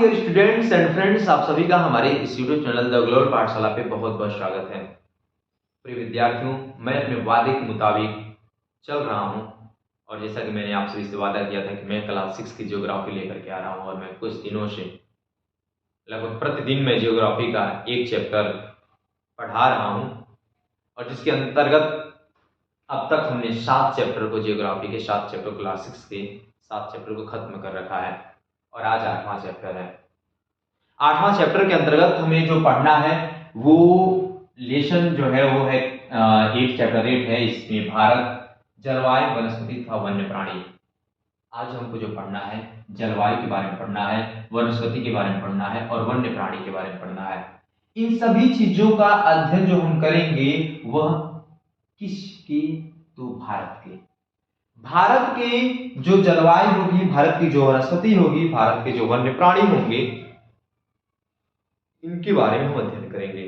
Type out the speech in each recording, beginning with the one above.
Dear students and friends, आप सभी का हमारे इस यूट्यूब चैनल द ग्लोबल पाठशाला पे बहुत बहुत स्वागत है। प्रिय विद्यार्थियों, मैं अपने वादे के मुताबिक चल रहा हूं और जैसा कि मैंने आप सभी से वादा किया था कि मैं क्लास 6 की ज्योग्राफी लेकर के आ रहा हूं और मैं कुछ दिनों से लगभग प्रतिदिन मैं ज्योग्राफी का एक चैप्टर पढ़ा रहा हूं और जिसके अंतर्गत अब तक हमने 7 चैप्टर को, ज्योग्राफी के 7 चैप्टर, क्लास 6 के 7 चैप्टर को खत्म कर रखा है और आज 8वां चैप्टर है। 8वां चैप्टर के अंतर्गत हमें जो पढ़ना है वो लेसन जो है वो है 8 चैप्टर 8 है। इसमें भारत, जलवायु, वनस्पति तथा वन्य प्राणी। आज हमको जो पढ़ना है जलवायु के बारे में पढ़ना है, वनस्पति के बारे में पढ़ना है और वन्य प्राणी के बारे में पढ़ना है। इन सभी चीजों का अध्ययन जो हम करेंगे वह किसके, तो भारत के जो जलवायु होगी, भारत की जो वनस्पति होगी, भारत के जो वन्य प्राणी होंगे, इनके बारे में हम अध्ययन करेंगे।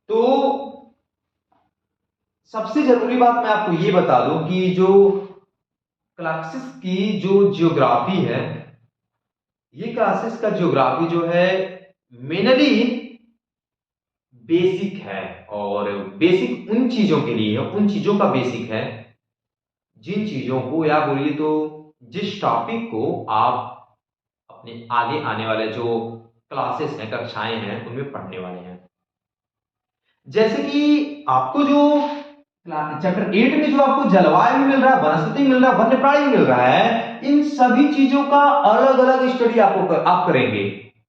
तो सबसे जरूरी बात मैं आपको ये बता दूं कि जो क्लासेस की जो ज्योग्राफी है, ये क्लासेस का ज्योग्राफी जो है मेनली बेसिक है और बेसिक उन चीजों के लिए है, उन चीजों का बेसिक है जिन चीजों को, या बोलिए तो जिस टॉपिक को आप अपने आगे आने वाले जो क्लासेस हैं, कक्षाएं हैं, उनमें पढ़ने वाले हैं। जैसे कि आपको जो चैप्टर 8 में जो आपको जलवायु मिल रहा है, वनस्पति मिल रहा है, वन्य प्राणी मिल रहा है, इन सभी चीजों का अलग अलग स्टडी आप करेंगे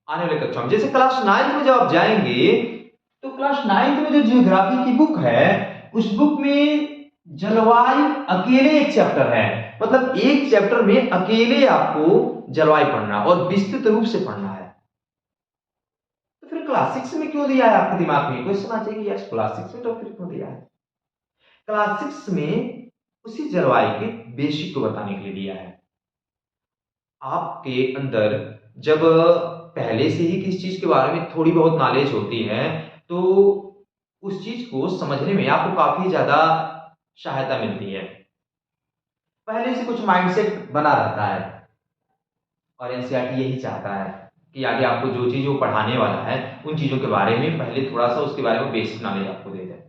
आने वाले कक्षा में। जैसे क्लास 9 में जब आप जाएंगे तो क्लास 9 में जो जियोग्राफी की बुक है, उस बुक में जलवायु अकेले एक चैप्टर है। मतलब एक चैप्टर में अकेले आपको जलवायु पढ़ना और विस्तृत रूप से पढ़ना है। तो फिर क्लास 6 में क्यों दिया है? आपके दिमाग में क्वेश्चन आ जाएगी, यस क्लास 6 में तो फिर क्यों दिया है? क्लास 6 में उसी जलवायु के बेसिक को बताने के लिए दिया है। आपके अंदर जब पहले से ही किसी चीज के बारे में थोड़ी बहुत नॉलेज होती है तो उस चीज को समझने में आपको काफी ज्यादा सहायता मिलती है। पहले से कुछ माइंडसेट बना रहता है और एनसीईआरटी यही चाहता है कि आगे आपको जो चीज वो पढ़ाने वाला है उन चीजों के बारे में पहले थोड़ा सा उसके बारे में बेसिक नॉलेज आपको दे दे।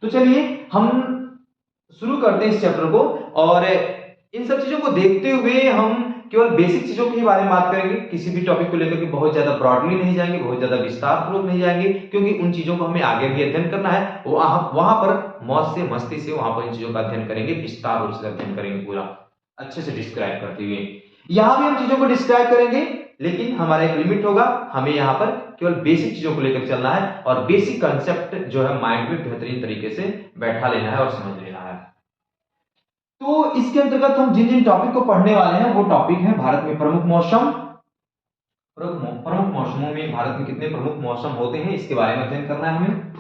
तो चलिए हम शुरू करते हैं इस चैप्टर को और इन सब चीजों को देखते हुए हम केवल बेसिक चीजों के बारे में बात करेंगे। किसी भी टॉपिक को लेकर के बहुत ज्यादा ब्रॉडली नहीं जाएंगे, बहुत ज्यादा विस्तार पूर्वक नहीं जाएंगे, क्योंकि उन चीजों को हमें आगे भी अध्ययन करना है। वहां पर मौज से, मस्ती से वहां पर इन चीजों का अध्ययन करेंगे, विस्तार रूप से अध्ययन करेंगे, पूरा अच्छे से डिस्क्राइब करते हुए। यहां भी हम चीजों को डिस्क्राइब करेंगे, लेकिन हमारा एक लिमिट होगा। हमें यहाँ पर केवल बेसिक चीजों को लेकर चलना है और बेसिक कंसेप्ट जो है माइंड में बेहतरीन तरीके से बैठा लेना है और समझ लेना है। तो इसके अंतर्गत हम जिन जिन टॉपिक को पढ़ने वाले हैं वो टॉपिक है भारत में प्रमुख मौसम, प्रमुख मौसमों में भारत में कितने प्रमुख मौसम होते हैं, इसके बारे में अध्ययन करना है हमें।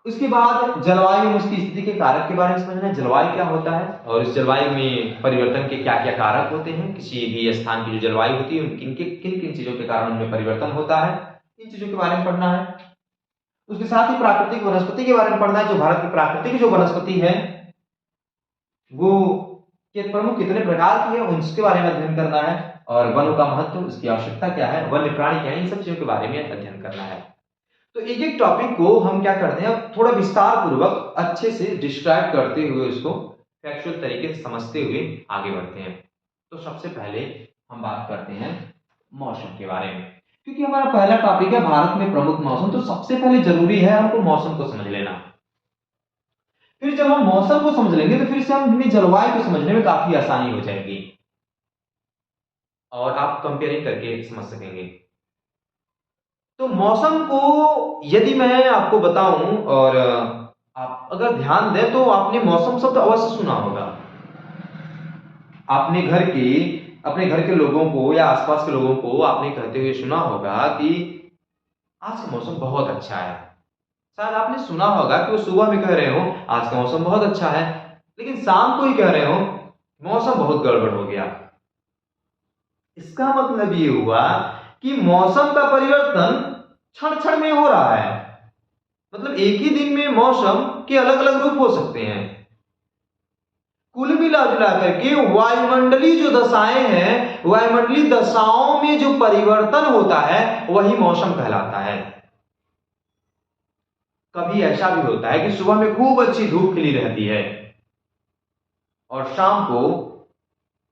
उसके बाद जलवायु में उसकी स्थिति के कारक के बारे में समझना है, जलवायु क्या होता है और इस जलवायु में परिवर्तन के क्या क्या कारक होते हैं। किसी भी स्थान की जो जलवायु होती है किन किन चीजों के कारण उनमें परिवर्तन होता है, इन चीजों के बारे में पढ़ना है। उसके साथ ही प्राकृतिक वनस्पति के बारे में पढ़ना है। जो भारत की प्राकृतिक जो वनस्पति है वो के प्रमुख कितने प्रकार की है, उसके बारे में अध्ययन करना है। और वनों का महत्व, उसकी आवश्यकता क्या है, वन्य प्राणी क्या है, इन सब चीजों के बारे में अध्ययन करना है। तो एक एक टॉपिक को हम क्या करते हैं, थोड़ा विस्तार पूर्वक अच्छे से डिस्क्राइब करते हुए उसको फैक्चुअल तरीके से समझते हुए आगे बढ़ते हैं। तो सबसे पहले हम बात करते हैं मौसम के बारे में, क्योंकि हमारा पहला टॉपिक है भारत में प्रमुख मौसम। तो सबसे पहले जरूरी है हमको मौसम को समझ लेना। फिर जब हम मौसम को समझ लेंगे तो फिर से हमें जलवायु को समझने में काफी आसानी हो जाएगी और आप कंपेयरिंग करके समझ सकेंगे। तो मौसम को यदि मैं आपको बताऊं और आप अगर ध्यान दें तो आपने मौसम शब्द अवश्य सुना होगा। अपने घर के लोगों को या आसपास के लोगों को आपने कहते हुए सुना होगा कि आज का मौसम बहुत अच्छा है। शायद आपने सुना होगा कि वो सुबह में कह रहे हो आज का मौसम बहुत अच्छा है, लेकिन शाम को ही कह रहे हो मौसम बहुत गड़बड़ हो गया। इसका मतलब ये हुआ कि मौसम का परिवर्तन क्षण क्षण में हो रहा है। मतलब एक ही दिन में मौसम के अलग अलग रूप हो सकते हैं। कुल मिला जुला करके वायुमंडलीय जो दशाएं हैं, वायुमंडलीय दशाओं में जो परिवर्तन होता है वही मौसम कहलाता है। कभी ऐसा भी होता है कि सुबह में खूब अच्छी धूप खिली रहती है और शाम को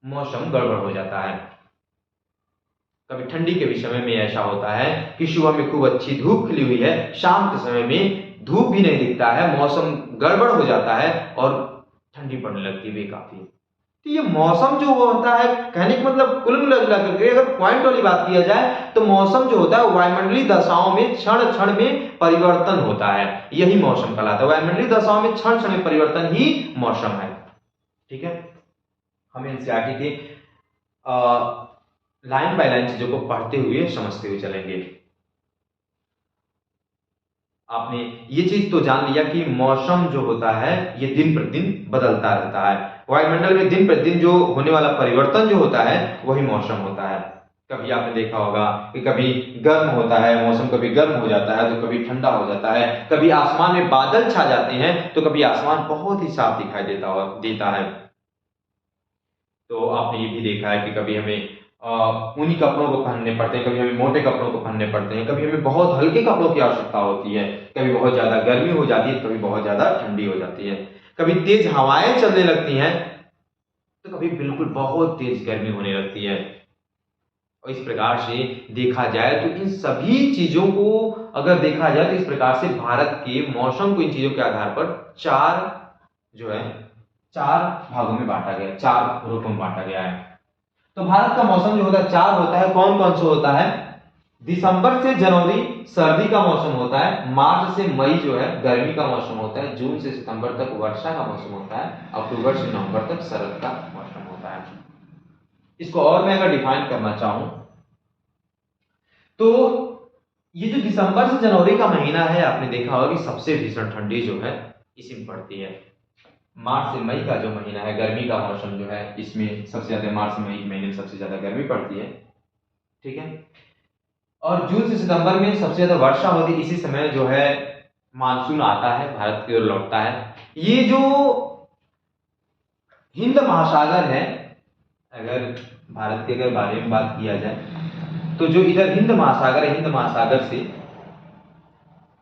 मौसम गड़बड़ हो जाता है। कभी ठंडी के भी समय में ऐसा होता है कि सुबह में खूब अच्छी धूप खिली हुई है, शाम के समय में धूप भी नहीं दिखता है, मौसम गड़बड़ हो जाता है और ठंडी पड़ने लगती है काफी। तो ये मौसम जो होता है, कहने का मतलब कुल मिला करके अगर पॉइंट वाली बात किया जाए तो मौसम जो होता है वायुमंडलीय दशाओं में क्षण क्षण में परिवर्तन होता है, यही मौसम कहलाता है। वायुमंडलीय दशाओं में क्षण क्षण में परिवर्तन ही मौसम है। ठीक है, हमें एनसीईआरटी के लाइन बाय लाइन चीजों को पढ़ते हुए समझते हुए चलेंगे। आपने ये चीज तो जान लिया कि मौसम जो होता है ये दिन प्रतिदिन बदलता रहता है। वायुमंडल में दिन प्रतिदिन जो होने वाला परिवर्तन जो होता है वही मौसम होता है। कभी आपने देखा होगा कि कभी गर्म होता है मौसम, कभी गर्म हो जाता है तो कभी ठंडा हो जाता है, कभी आसमान में बादल छा जाते हैं तो कभी आसमान बहुत ही साफ दिखाई देता है। तो आपने ये भी देखा है कि कभी हमें ऊनी कपड़ों को पहनने पड़ते हैं, कभी हमें मोटे कपड़ों को पहनने पड़ते हैं, कभी हमें बहुत हल्के कपड़ों की आवश्यकता होती है, कभी बहुत ज्यादा गर्मी हो जाती है, कभी बहुत ज्यादा ठंडी हो जाती है, कभी तेज हवाएं चलने लगती हैं तो कभी बिल्कुल बहुत तेज गर्मी होने लगती है। और इस प्रकार से देखा जाए तो इन सभी चीजों को अगर देखा जाए तो इस प्रकार से भारत के मौसम को इन चीजों के आधार पर चार भागों में बांटा गया, चार रूपों में बांटा गया है। तो भारत का मौसम जो होता है चार होता है। कौन कौन सा होता है? दिसंबर से जनवरी सर्दी का मौसम होता है, मार्च से मई जो है गर्मी का मौसम होता है, जून से सितंबर तक वर्षा का मौसम होता है, अक्टूबर से नवंबर तक शरद का मौसम होता है। इसको और मैं अगर डिफाइन करना चाहूं तो ये जो दिसंबर से जनवरी का महीना है, आपने देखा होगा कि सबसे भीषण ठंडी जो है इसी में पड़ती है। मार्च से मई का जो महीना है गर्मी का मौसम जो है, इसमें सबसे ज्यादा मार्च से मई के महीने में सबसे ज्यादा गर्मी पड़ती है। ठीक है, और जून से सितंबर में सबसे ज्यादा वर्षा होती है। इसी समय जो है मानसून आता है, भारत की ओर लौटता है। ये जो हिंद महासागर है, अगर भारत के अगर बारे में बात किया जाए तो जो इधर हिंद महासागर है, हिंद महासागर से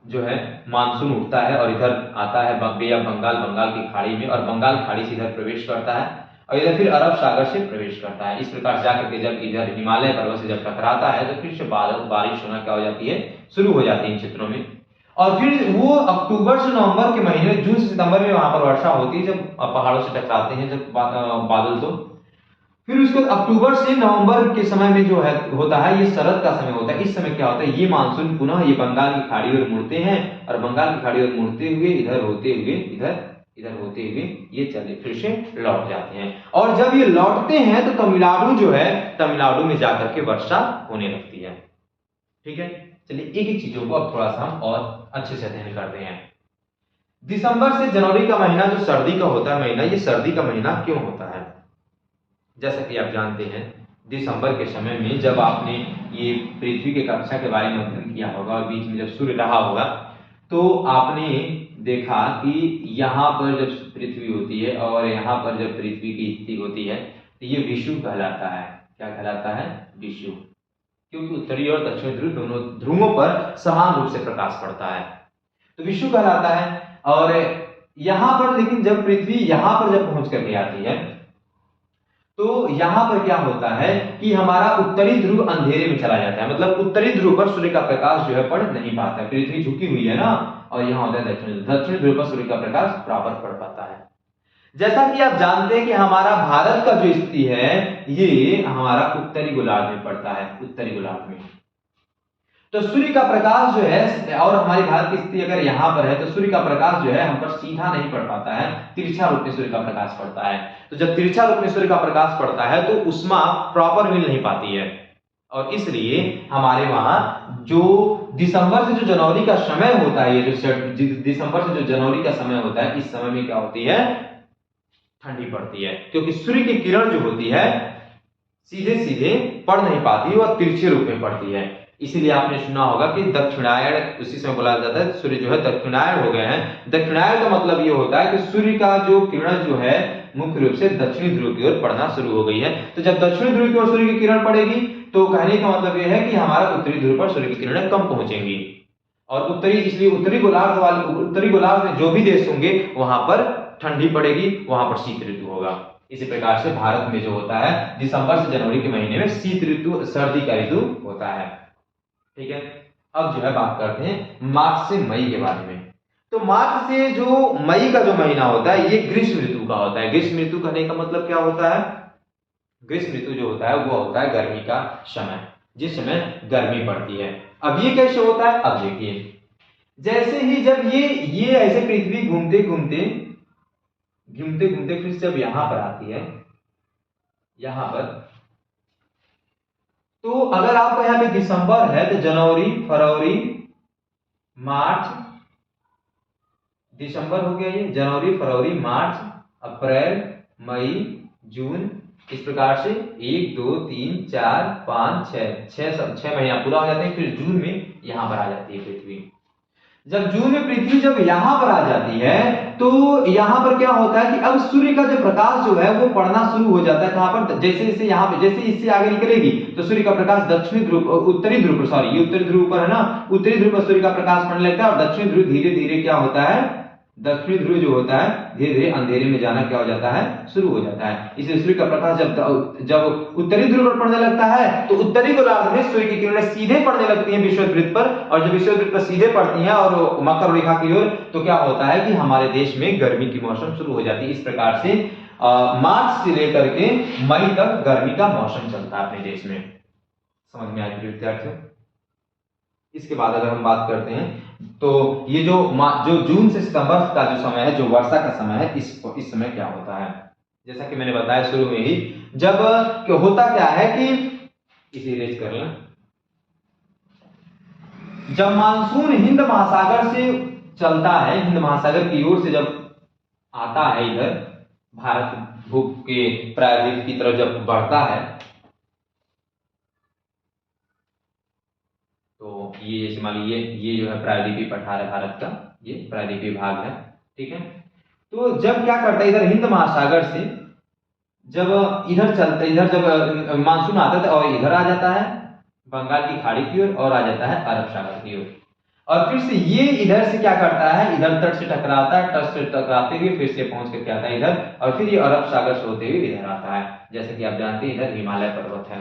जो है मानसून उठता है और इधर आता है बे ऑफ बंगाल, बंगाल की खाड़ी में, और बंगाल खाड़ी से इधर प्रवेश करता है और इधर फिर अरब सागर से प्रवेश करता है। इस प्रकार जाकर के जब इधर हिमालय पर्वत से जब टकराता है तो फिर से बारिश होना क्या हो जाती है, शुरू हो जाती है इन क्षेत्रों में। और फिर वो अक्टूबर से नवंबर के महीने में, जून से सितंबर में वहां पर वर्षा होती है जब पहाड़ों से टकराते हैं जब बादल। तो फिर उसके बाद अक्टूबर से नवंबर के समय में जो है होता है ये शरद का समय होता है। इस समय क्या होता है, ये मानसून पुनः ये बंगाल की खाड़ी ओर मुड़ते हैं और बंगाल की खाड़ी ओर मुड़ते हुए इधर होते हुए इधर होते हुए ये चले फिर से लौट जाते हैं। और जब ये लौटते हैं तो तमिलनाडु जो है, तमिलनाडु में जाकर के वर्षा होने लगती है। ठीक है, चलिए एक एक चीजों को अब थोड़ा सा हम और अच्छे से अध्ययन करते हैं। दिसंबर से जनवरी का महीना जो सर्दी का होता है महीना, ये सर्दी का महीना क्यों होता है? जैसा कि आप जानते हैं दिसंबर के समय में जब आपने ये पृथ्वी के कक्षा के बारे में अध्ययन किया होगा और बीच में जब सूर्य रहा होगा तो आपने देखा कि यहाँ पर जब पृथ्वी होती है और यहाँ पर जब पृथ्वी की स्थिति होती है तो ये विषुव कहलाता है। क्या कहलाता है? विषुव, क्योंकि उत्तरी और दक्षिणी ध्रुव दोनों ध्रुवों पर समान रूप से प्रकाश पड़ता है तो विषुव कहलाता है। और यहाँ पर लेकिन जब पृथ्वी यहाँ पर जब पहुंच करके आती है तो यहां पर क्या होता है कि हमारा उत्तरी ध्रुव अंधेरे में चला जाता है, मतलब उत्तरी ध्रुव पर सूर्य का प्रकाश जो है पड़ नहीं पाता है। पृथ्वी झुकी हुई है ना, और यहाँ होता है दक्षिणी ध्रुव पर सूर्य का प्रकाश बराबर पड़ पाता है। जैसा कि आप जानते हैं कि हमारा भारत का जो स्थिति है ये हमारा उत्तरी गोलार्ध में पड़ता है, उत्तरी गोलार्ध में। तो सूर्य का प्रकाश जो है, और हमारे भारत की स्थिति अगर यहाँ पर है तो सूर्य का प्रकाश जो है हम पर सीधा नहीं पड़ पाता है, तिरछा रूप में सूर्य का प्रकाश पड़ता है। तो जब तिरछा रूप में सूर्य का प्रकाश पड़ता है तो ऊष्मा प्रॉपर मिल नहीं पाती है, और इसलिए हमारे वहां जो दिसंबर से जो जनवरी का समय होता है, ये जो दिसंबर से जो जनवरी का समय होता है, इस समय में क्या होती है? ठंडी पड़ती है, क्योंकि सूर्य की किरण जो होती है सीधे सीधे पड़ नहीं पाती और तिरछे रूप में पड़ती है। इसीलिए आपने सुना होगा कि दक्षिणायण उसी समय बोला जाता है, सूर्य जो है दक्षिणायण हो गए हैं। दक्षिणायण का मतलब ये होता है कि सूर्य का जो किरण जो है मुख्य रूप से दक्षिणी ध्रुव की ओर पड़ना शुरू हो गई है। तो जब दक्षिणी ध्रुव की ओर सूर्य की किरण पड़ेगी तो कहने का मतलब यह है कि हमारा उत्तरी ध्रुव पर सूर्य की किरणें कम पहुंचेंगी, और इसलिए उत्तरी गोलार्ध में जो भी देश होंगे वहां पर ठंडी पड़ेगी, वहां पर शीत ऋतु होगा। इसी प्रकार से भारत में जो होता है दिसंबर से जनवरी के महीने में शीत ऋतु, सर्दी का ऋतु होता है। ठीक है, अब जो है बात करते हैं मार्च से मई के बारे में। तो मार्च से जो मई का जो महीना होता है ये ग्रीष्म ऋतु का होता है। ग्रीष्म ऋतु कहने का मतलब क्या होता है? ग्रीष्म ऋतु जो होता है वो होता है गर्मी का समय, जिस समय गर्मी पड़ती है। अब ये कैसे होता है? अब देखिए, जैसे ही जब ये ऐसे पृथ्वी घूमते घूमते फिर जब यहां पर आती है, यहां पर, तो अगर आपको यहां पे दिसंबर है तो जनवरी, फरवरी, मार्च, दिसंबर हो गया ये, जनवरी, फरवरी, मार्च, अप्रैल, मई, जून, इस प्रकार से 1 2 3 4 5 6 महीना पूरा हो जाते हैं। फिर जून में यहां पर आ जाती है पृथ्वी। जब जून में पृथ्वी जब यहां पर आ जाती है तो यहां पर क्या होता है कि अब सूर्य का जो प्रकाश जो है वो पड़ना शुरू हो जाता है। कहां पर? जैसे जैसे यहां पे, जैसे इससे आगे निकलेगी तो सूर्य का प्रकाश दक्षिणी ध्रुव, उत्तरी ध्रुव पर, सॉरी ये उत्तरी ध्रुव पर है ना, उत्तरी ध्रुव पर सूर्य का प्रकाश पड़ने लगता है, और दक्षिणी ध्रुव धीरे धीरे क्या होता है, दक्षिणी ध्रुव जो होता है धीरे धीरे अंधेरे में जाना क्या हो जाता है, शुरू हो जाता है। इसलिए सूर्य का प्रकाश जब उत्तरी ध्रुव पर पड़ने लगता है तो उत्तरी गोलार्ध में सूर्य की किरणें सीधे पड़ने लगती हैं विषुववृत्त पर, और जब विषुववृत्त पर सीधे पड़ती हैं और मकर रेखा की ओर, तो क्या होता है कि हमारे देश में गर्मी की मौसम शुरू हो जाती है। इस प्रकार से मार्च से लेकर के मई तक गर्मी का मौसम चलता है अपने देश में। समझ में आएगी विद्यार्थियों? इसके बाद अगर हम बात करते हैं तो ये जो जून से सितंबर का जो समय है, जो वर्षा का समय है, इस समय क्या होता है, जैसा कि मैंने बताया शुरू में ही, जब होता क्या है कि इसे इरेज कर लें, जब मानसून हिंद महासागर से चलता है, हिंद महासागर की ओर से जब आता है, इधर भारत भूख के प्रायद्वीप की तरफ जब बढ़ता है, तो ये जैसे मान लीजिए ये जो है प्रायद्वीपीय पठार है भारत का, ये प्रायद्वीपीय भाग है। ठीक है, तो जब क्या करता है, इधर हिंद महासागर से जब इधर चलता, इधर जब मानसून आता है और इधर आ जाता है बंगाल की खाड़ी की ओर और आ जाता है अरब सागर की ओर, और फिर से ये इधर से क्या करता है, इधर तट से टकराता है, तट से टकराते हुए फिर से पहुंच करके आता है इधर, और फिर ये अरब सागर से होते हुए इधर आता है। जैसे कि आप जानते हैं इधर हिमालय पर्वत है।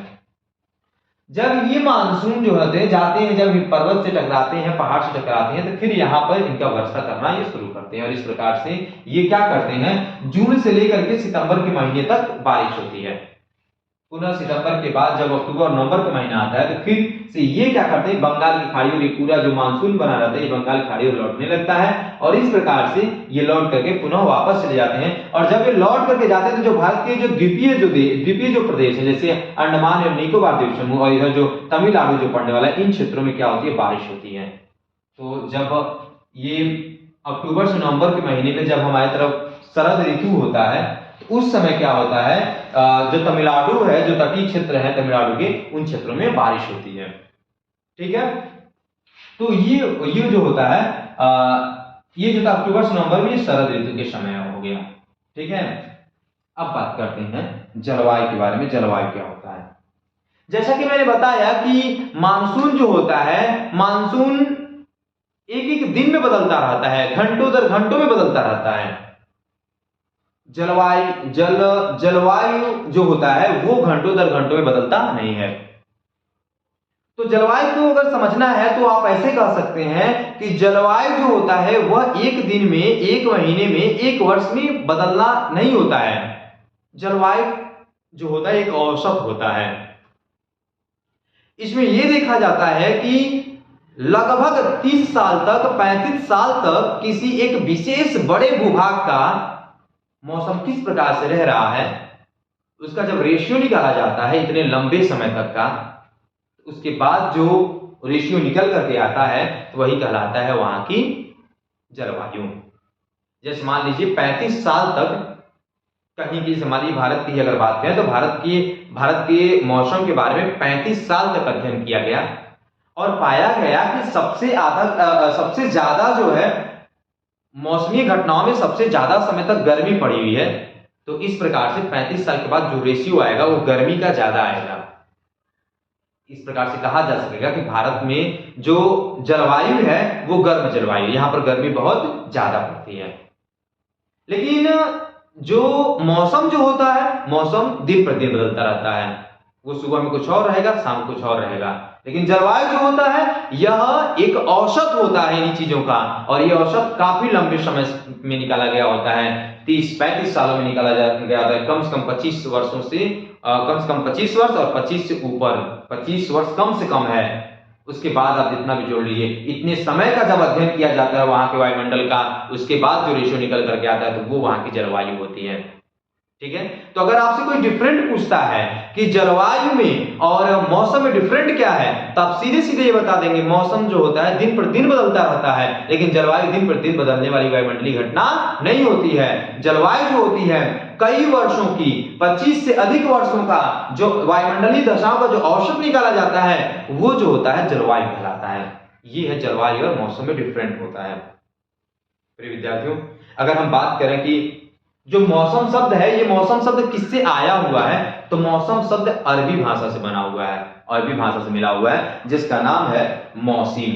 जब ये मानसून जो होते जाते हैं, जब पर्वत से टकराते हैं, पहाड़ से टकराते हैं, तो फिर यहाँ पर इनका वर्षा करना ये शुरू करते हैं, और इस प्रकार से ये क्या करते हैं, जून से लेकर के सितंबर के महीने तक बारिश होती है। पुनः सितंबर के बाद जब अक्टूबर नवंबर का महीना आता है तो फिर से ये क्या करते हैं, बंगाल की खाड़ी में पूरा जो मानसून बना रहता है ये बंगाल की खाड़ी में लौटने लगता है, और इस प्रकार से ये लौट करके पुनः वापस चले जाते हैं। और जब ये लौट करके जाते हैं तो जो भारत के जो द्वीपीय जो प्रदेश है, जैसे अंडमान और निकोबार द्वीप समूह और इधर जो तमिलनाडु जो पड़ने वाला है, इन क्षेत्रों में क्या होती है, बारिश होती है। तो जब ये अक्टूबर से नवंबर के महीने में जब हमारी तरफ शरद ऋतु होता है, उस समय क्या होता है, जो तमिलनाडु है, जो तटीय क्षेत्र है तमिलनाडु के, उन क्षेत्रों में बारिश होती है। ठीक है, तो ये जो होता है, ये जो था अक्टूबर से नवंबर में शरद ऋतु के समय हो गया। ठीक है, अब बात करते हैं जलवायु के बारे में। जलवायु क्या होता है? जैसा कि मैंने बताया कि मानसून जो होता है, मानसून एक एक दिन में बदलता रहता है, घंटों दर घंटों में बदलता रहता है। जलवायु जो होता है वो घंटों दर घंटों में बदलता नहीं है। तो जलवायु को अगर समझना है तो आप ऐसे कह सकते हैं कि जलवायु जो होता है वह एक दिन में, एक महीने में, एक वर्ष में बदलना नहीं होता है। जलवायु जो होता है एक औसत होता है। इसमें यह देखा जाता है कि लगभग 30 साल तक, 35 साल तक किसी एक विशेष बड़े भूभाग का मौसम किस प्रकार से रह रहा है, उसका जब रेशियो निकाला जाता है इतने लंबे समय तक का, उसके बाद जो रेशियो निकल करके आता है तो वही कहलाता है वहां की जलवायु। जैसे मान लीजिए 35 साल तक कहीं की, मान लीजिए भारत की अगर बात करें तो भारत के मौसम के बारे में 35 साल तक अध्ययन किया गया और पाया गया कि सबसे ज्यादा जो है मौसमी घटनाओं में सबसे ज्यादा समय तक गर्मी पड़ी हुई है। तो इस प्रकार से 35 साल के बाद जो रेशियो आएगा वो गर्मी का ज्यादा आएगा। इस प्रकार से कहा जा सकेगा कि भारत में जो जलवायु है वो गर्म जलवायु, यहाँ पर गर्मी बहुत ज्यादा पड़ती है। लेकिन जो मौसम जो होता है, मौसम दिन प्रतिदिन बदलता रहता है। वो सुबह में कुछ और रहेगा, शाम में कुछ और रहेगा। लेकिन जलवायु जो होता है यह एक औसत होता है इन चीजों का, और ये औसत काफी लंबे समय में निकाला गया होता है। 30-35 सालों में निकाला गया होता है, कम से कम 25 वर्षों से, कम से कम 25 वर्ष और 25 से ऊपर 25 वर्ष कम से कम है। उसके बाद आप जितना भी जोड़ लीजिए, इतने समय का जब अध्ययन किया जाता है वहां के वायुमंडल का, उसके बाद जो रेशियो निकल करके आता है तो वो वहां की जलवायु होती है। ठीक है, तो अगर आपसे कोई डिफरेंट पूछता है कि जलवायु में और मौसम में डिफरेंट क्या है, तो आप सीधे सीधे ये बता देंगे मौसम जो होता है दिन प्रतिदिन बदलता रहता है, लेकिन जलवायु दिन प्रतिदिन बदलने वाली वायुमंडलीय घटना नहीं होती है। जलवायु जो होती है कई वर्षों की, 25 से अधिक वर्षों का जो वायुमंडलीय दशाओं का जो औसत निकाला जाता है वो जो होता है जलवायु कहलाता है। ये है जलवायु और मौसम में डिफरेंट होता है। प्रिय विद्यार्थियों, अगर हम बात करें कि जो मौसम शब्द है ये मौसम शब्द किससे आया हुआ है, तो मौसम शब्द अरबी भाषा से बना हुआ है, अरबी भाषा से मिला हुआ है, जिसका नाम है मौसिम।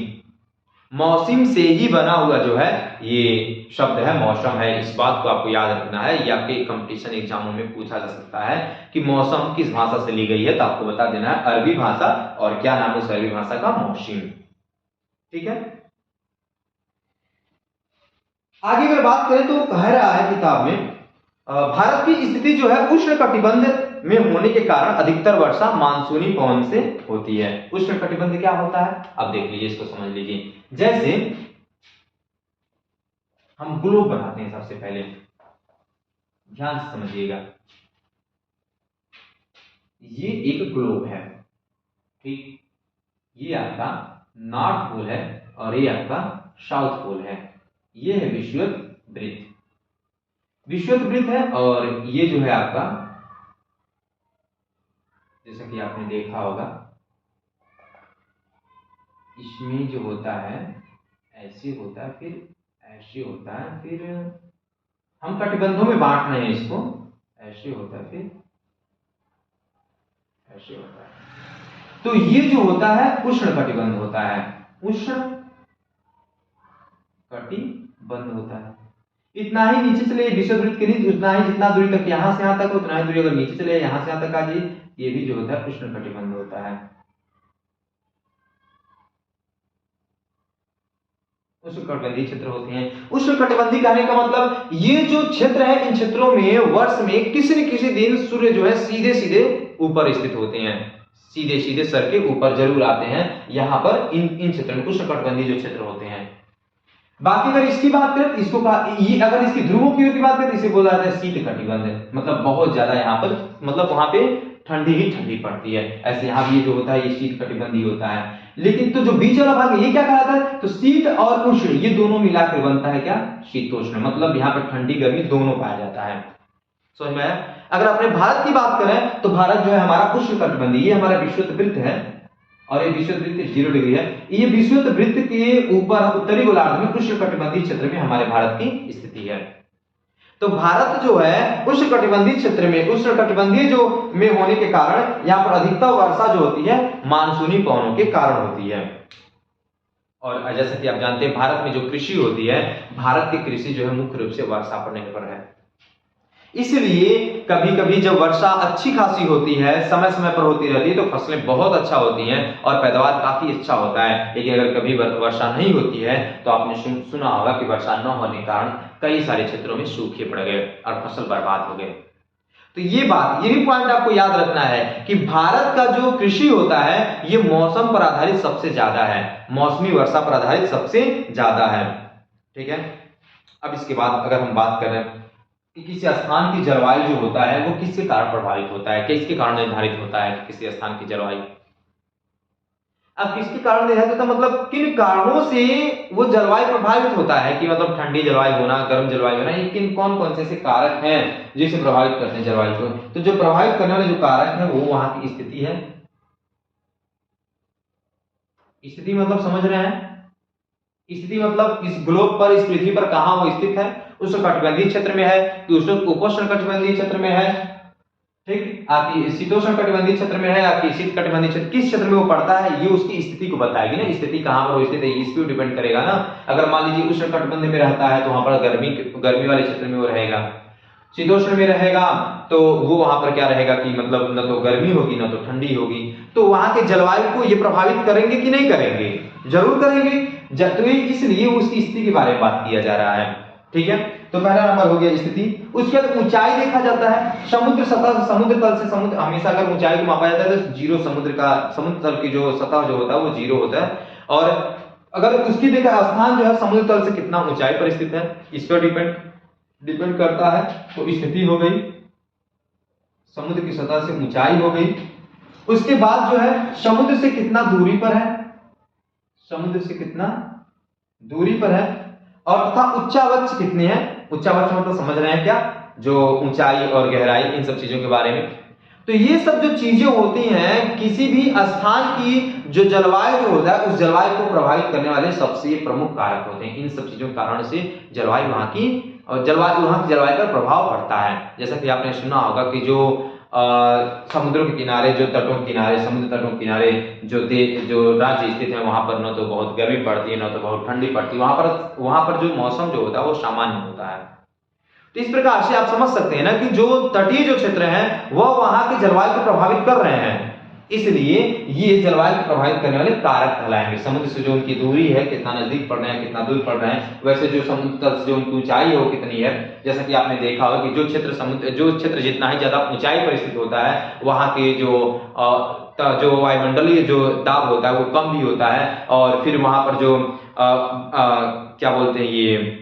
मौसिम से ही बना हुआ जो है ये शब्द है, मौसम है। इस बात को आपको याद रखना है, या आपके कंपटीशन एग्जामों में पूछा जा सकता है कि मौसम किस भाषा से ली गई है, तो आपको बता देना है अरबी भाषा, और क्या नाम है उस अरबी भाषा का, मौसिम। ठीक है, आगे अगर बात करें तो कह रहा है किताब में भारत की स्थिति जो है उष्ण कटिबंध में होने के कारण अधिकतर वर्षा मानसूनी पवन से होती है। उष्ण कटिबंध क्या होता है, अब देख लीजिए, इसको समझ लीजिए। जैसे हम ग्लोब बनाते हैं, सबसे पहले ध्यान से समझिएगा, ये एक ग्लोब है, ठीक, ये आपका नॉर्थ पोल है और ये आपका साउथ पोल है। ये है विषुवत वृत्त, विषुवत वृत्त है, और ये जो है आपका, जैसा कि आपने देखा होगा, इसमें जो होता है ऐसे होता है, फिर ऐसे होता है, फिर हम कटिबंधों में बांट रहे हैं इसको, ऐसे होता है, फिर ऐसे होता है। तो ये जो होता है उष्ण कटिबंध होता है, उष्ण कटिबंध होता है। इतना ही नीचे चले विषुववृत्त के नीचे, उतना ही जितना दूरी तक यहां से यहां तक, उतना ही दूरी अगर नीचे चले यहां से यहां तक आ जाए, ये भी जो होता है उष्ण कटिबंध होता है। उष्णकटिबंधीय क्षेत्र होते हैं। उष्णकटिबंधीय कहने का मतलब ये जो क्षेत्र है, इन क्षेत्रों में वर्ष में किसी न किसी दिन सूर्य जो है सीधे सीधे ऊपर स्थित होते हैं, सीधे सीधे सर के ऊपर जरूर आते हैं। यहाँ पर इन क्षेत्रों में उष्णकटिबंधीय जो क्षेत्र होते हैं। बाकी अगर इसकी बात करें, इसको ये अगर इसकी ध्रुवों की ओर की बात करें तो इसे बोला जाता है शीत कटिबंध, मतलब बहुत ज्यादा यहाँ पर, मतलब वहां पे ठंडी ही ठंडी पड़ती है। ऐसे यहाँ भी ये जो होता है ये शीत कटिबंधी होता है। लेकिन तो जो बीच वाला भाग है ये क्या कहलाता है, तो शीत और उष्ण ये दोनों मिलाकर बनता है क्या, शीतोष्ण, मतलब यहाँ पर ठंडी गर्मी दोनों पाया जाता है। समझ में आया। अगर अपने भारत की बात करें तो भारत जो है हमारा उष्ण कटिबंधी, ये हमारा विषुवत वृत्त है, और ये विषुवत वृत्त 0 डिग्री है। ये विषुवत वृत्त के ऊपर उत्तरी गोलार्ध में उष्ण कटिबंधीय क्षेत्र में हमारे भारत की स्थिति है। तो भारत जो है उष्ण कटिबंधीय क्षेत्र में, उष्ण कटिबंधीय जो में होने के कारण यहाँ पर अधिकतर वर्षा जो होती है मानसूनी पवनों के कारण होती है। और जैसा कि आप जानते हैं भारत में जो कृषि होती है, भारत की कृषि जो है मुख्य रूप से वर्षा पर निर्भर है। इसलिए कभी कभी जब वर्षा अच्छी खासी होती है, समय समय पर होती रहती है, तो फसलें बहुत अच्छा होती हैं और पैदावार काफी अच्छा होता है। लेकिन अगर कभी वर्षा नहीं होती है तो आपने सुना होगा कि वर्षा न होने के कारण कई सारे क्षेत्रों में सूखे पड़ गए और फसल बर्बाद हो गए। तो ये बात, ये भी पॉइंट आपको याद रखना है कि भारत का जो कृषि होता है ये मौसम पर आधारित सबसे ज्यादा है, मौसमी वर्षा पर आधारित सबसे ज्यादा है। ठीक है, अब इसके बाद अगर हम बात करें कि किसी स्थान की जलवायु जो होता है वो किसके कारण प्रभावित होता है, किसके कारण निर्धारित होता है किसी स्थान की जलवायु। अब किसके कारण निर्धारित होता है, मतलब किन कारणों से वो जलवायु प्रभावित होता है, कि मतलब ठंडी जलवायु होना, गर्म जलवायु होना, ये किन कौन कौन से ऐसे कारक हैं जिसे प्रभावित करते हैं जलवायु को। तो जो प्रभावित करने वाले जो कारक है वो वहां की स्थिति है। स्थिति मतलब समझ रहे हैं, स्थिति मतलब इस ग्लोब पर, इस पृथ्वी पर कहां वो स्थित है, उष्णकटिबंधीय क्षेत्र में है कि उपोष्णकटिबंधीय क्षेत्र में है, ठीक, आपकी शीतोष्ण कटिबंधीय क्षेत्र में है, आपकी शीत कटिबंधीय क्षेत्र, किस क्षेत्र में वो पड़ता है, ये उसकी स्थिति को बताएगी ना, स्थिति कहां पर वो स्थित है इस पे डिपेंड करेगा ना। अगर मान लीजिए उष्ण कटिबंध में रहता है तो वहां पर गर्मी वाले क्षेत्र में वो रहेगा, शीतोष्ण में रहेगा तो वो वहां पर क्या रहेगा कि मतलब न तो गर्मी होगी न तो ठंडी होगी। तो वहां के जलवायु को ये प्रभावित करेंगे कि नहीं करेंगे, जरूर करेंगे। तो इसलिए उसकी स्थिति के बारे में बात किया जा रहा है, ठीक है। तो पहला नंबर हो गया स्थिति। उसके बाद ऊंचाई देखा जाता है, समुद्र सतह, समुद्र तल से, समुद्र हमेशा अगर ऊंचाई को मापा जाता है तो जीरो, समुद्र तल की जो सतह जो होता है वो जीरो होता है। और अगर उसकी देखा स्थान जो है समुद्र तल से कितना ऊंचाई पर स्थित है इस पर डिपेंड करता है। तो स्थिति हो गई, समुद्र की सतह से ऊंचाई हो गई। उसके बाद जो है समुद्र से कितना दूरी पर है, समुद्र से कितना दूरी पर है, और तथा उच्चावच कितने हैं। उच्चावच मतलब समझ रहे हैं क्या, जो ऊंचाई और गहराई, इन सब चीजों के बारे में। तो ये सब जो चीजें होती हैं किसी भी स्थान की जो जलवायु जो होता है उस जलवायु को प्रभावित करने वाले सबसे प्रमुख कारक होते हैं। इन सब चीजों के कारण से जलवायु वहां की जलवायु पर प्रभाव पड़ता है। जैसा कि आपने सुना होगा कि जो समुद्रों के किनारे, जो तटों के किनारे, समुद्र तटों के किनारे जो राज्य स्थित है वहां पर न तो बहुत गर्मी पड़ती है न तो बहुत ठंडी पड़ती है। वहां पर जो मौसम जो होता है वो सामान्य होता है। तो इस प्रकार से आप समझ सकते हैं ना कि जो तटीय जो क्षेत्र हैं वह वहां की जलवायु को प्रभावित कर रहे हैं, इसलिए ये जलवायु को प्रभावित करने वाले कारक कहलाएंगे। समुद्र से जो उनकी दूरी है, कितना नजदीक पड़ रहे हैं, कितना दूर पड़ रहे हैं, वैसे जो समुद्र तल से जो उनकी ऊंचाई है वो कितनी है। जैसा कि आपने देखा होगा कि जो क्षेत्र जितना ही ज्यादा ऊंचाई पर स्थित होता है वहां के जो वायुमंडलीय जो दाब होता है वो कम भी होता है। और फिर वहां पर जो क्या बोलते हैं, ये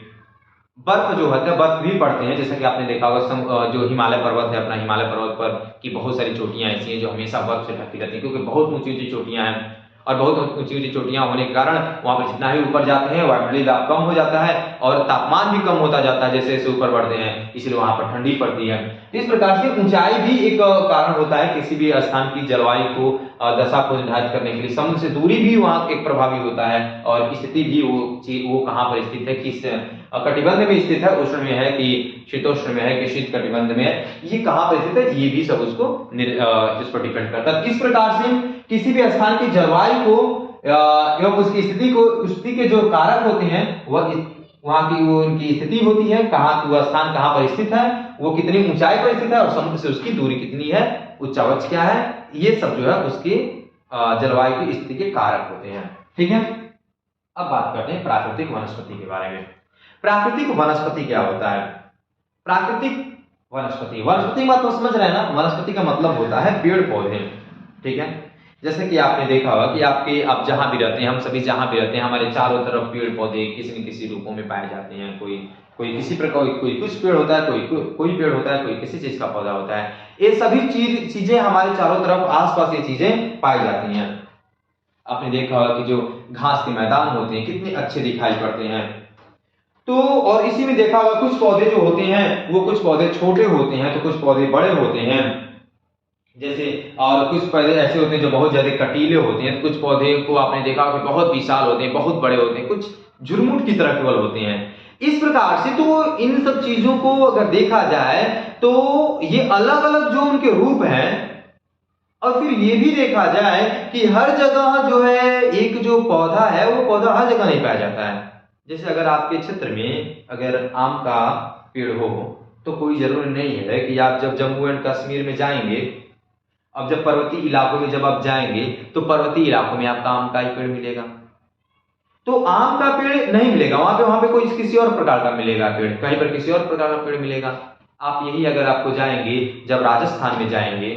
बर्फ जो होता है, बर्फ भी पड़ते हैं। जैसा कि आपने देखा होगा जो हिमालय पर्वत है, अपना हिमालय पर्वत पर की बहुत सारी चोटियां ऐसी हैं जो हमेशा बर्फ से ढकती रहती हैं, क्योंकि बहुत ऊंची ऊंची चोटियां हैं। और बहुत ऊंची ऊंची चोटियां होने के कारण वहां पर जितना ही ऊपर जाते हैं वायुमंडलीय दाब कम हो जाता है और तापमान भी कम होता जाता है जैसे जैसे ऊपर बढ़ते हैं, इसलिए वहां पर ठंडी पड़ती है। इस प्रकार से ऊंचाई भी एक कारण होता है किसी भी स्थान की जलवायु को दशा को निर्धारित करने के लिए। समुद्र से दूरी भी वहां एक प्रभावी होता है और स्थिति भी वो कहां पर स्थित है, किस कटिबंध में स्थित है, उष्ण में है कि शीतोष्ण में है कि शीत कटिबंध में है, ये कहां पर स्थित है, ये भी सब उसको इस पर डिपेंड करता है। इस प्रकार से किसी भी स्थान की जलवायु को एवं उसकी स्थिति के जो कारक होते हैं वह वहां की वो उनकी स्थिति होती है, कहाँ वो स्थान कहां पर स्थित है, वो कितनी ऊंचाई पर स्थित है और समुद्र से उसकी दूरी कितनी है, उच्चावच क्या है, ये सब जो है उसके जलवायु की स्थिति के कारक होते हैं। ठीक है, अब बात करते हैं प्राकृतिक वनस्पति के बारे में। प्राकृतिक वनस्पति क्या होता है? प्राकृतिक वनस्पति मतलब समझ रहे हैं ना, वनस्पति का मतलब होता है पेड़ पौधे। ठीक है, जैसे कि आपने देखा होगा कि आप जहां भी रहते हैं, हम सभी जहां भी रहते हैं, हमारे चारों तरफ पेड़ पौधे किसी न किसी रूपों में पाए जाते हैं। कोई किसी प्रकार, कोई कुछ पेड़ होता है, कोई पेड़ होता है, कोई किसी चीज का पौधा होता है। ये सभी चीजें हमारे चारों तरफ आसपास ये चीजें पाई जाती हैं। आपने देखा होगा कि जो घास के मैदान होते हैं कितने अच्छे दिखाई पड़ते हैं। तो और इसी में देखा होगा कुछ पौधे जो होते हैं वो कुछ पौधे छोटे होते हैं तो कुछ पौधे बड़े होते हैं। जैसे और कुछ पौधे ऐसे होते हैं जो बहुत ज्यादा कटीले होते हैं, कुछ पौधे को आपने देखा होगा कि बहुत विशाल होते हैं, बहुत बड़े होते हैं, कुछ झुरमुट की तरह केवल होते हैं। इस प्रकार से तो इन सब चीजों को अगर देखा जाए तो ये अलग अलग जो उनके रूप हैं, और फिर ये भी देखा जाए कि हर जगह जो है एक जो पौधा है वो पौधा हर जगह नहीं पाया जाता है। जैसे अगर आपके क्षेत्र में अगर आम का पेड़ हो तो कोई जरूरी नहीं है कि आप जब जम्मू एंड कश्मीर में जाएंगे, अब जब पर्वतीय इलाकों में जब आप जाएंगे तो पर्वतीय इलाकों में आपका आम का ही पेड़ मिलेगा। तो आम का पेड़ नहीं मिलेगा वहां पे कोई किसी और प्रकार का मिलेगा पेड़, कहीं पर किसी और प्रकार का पेड़ मिलेगा। आप यही अगर आपको जाएंगे, जब राजस्थान में जाएंगे,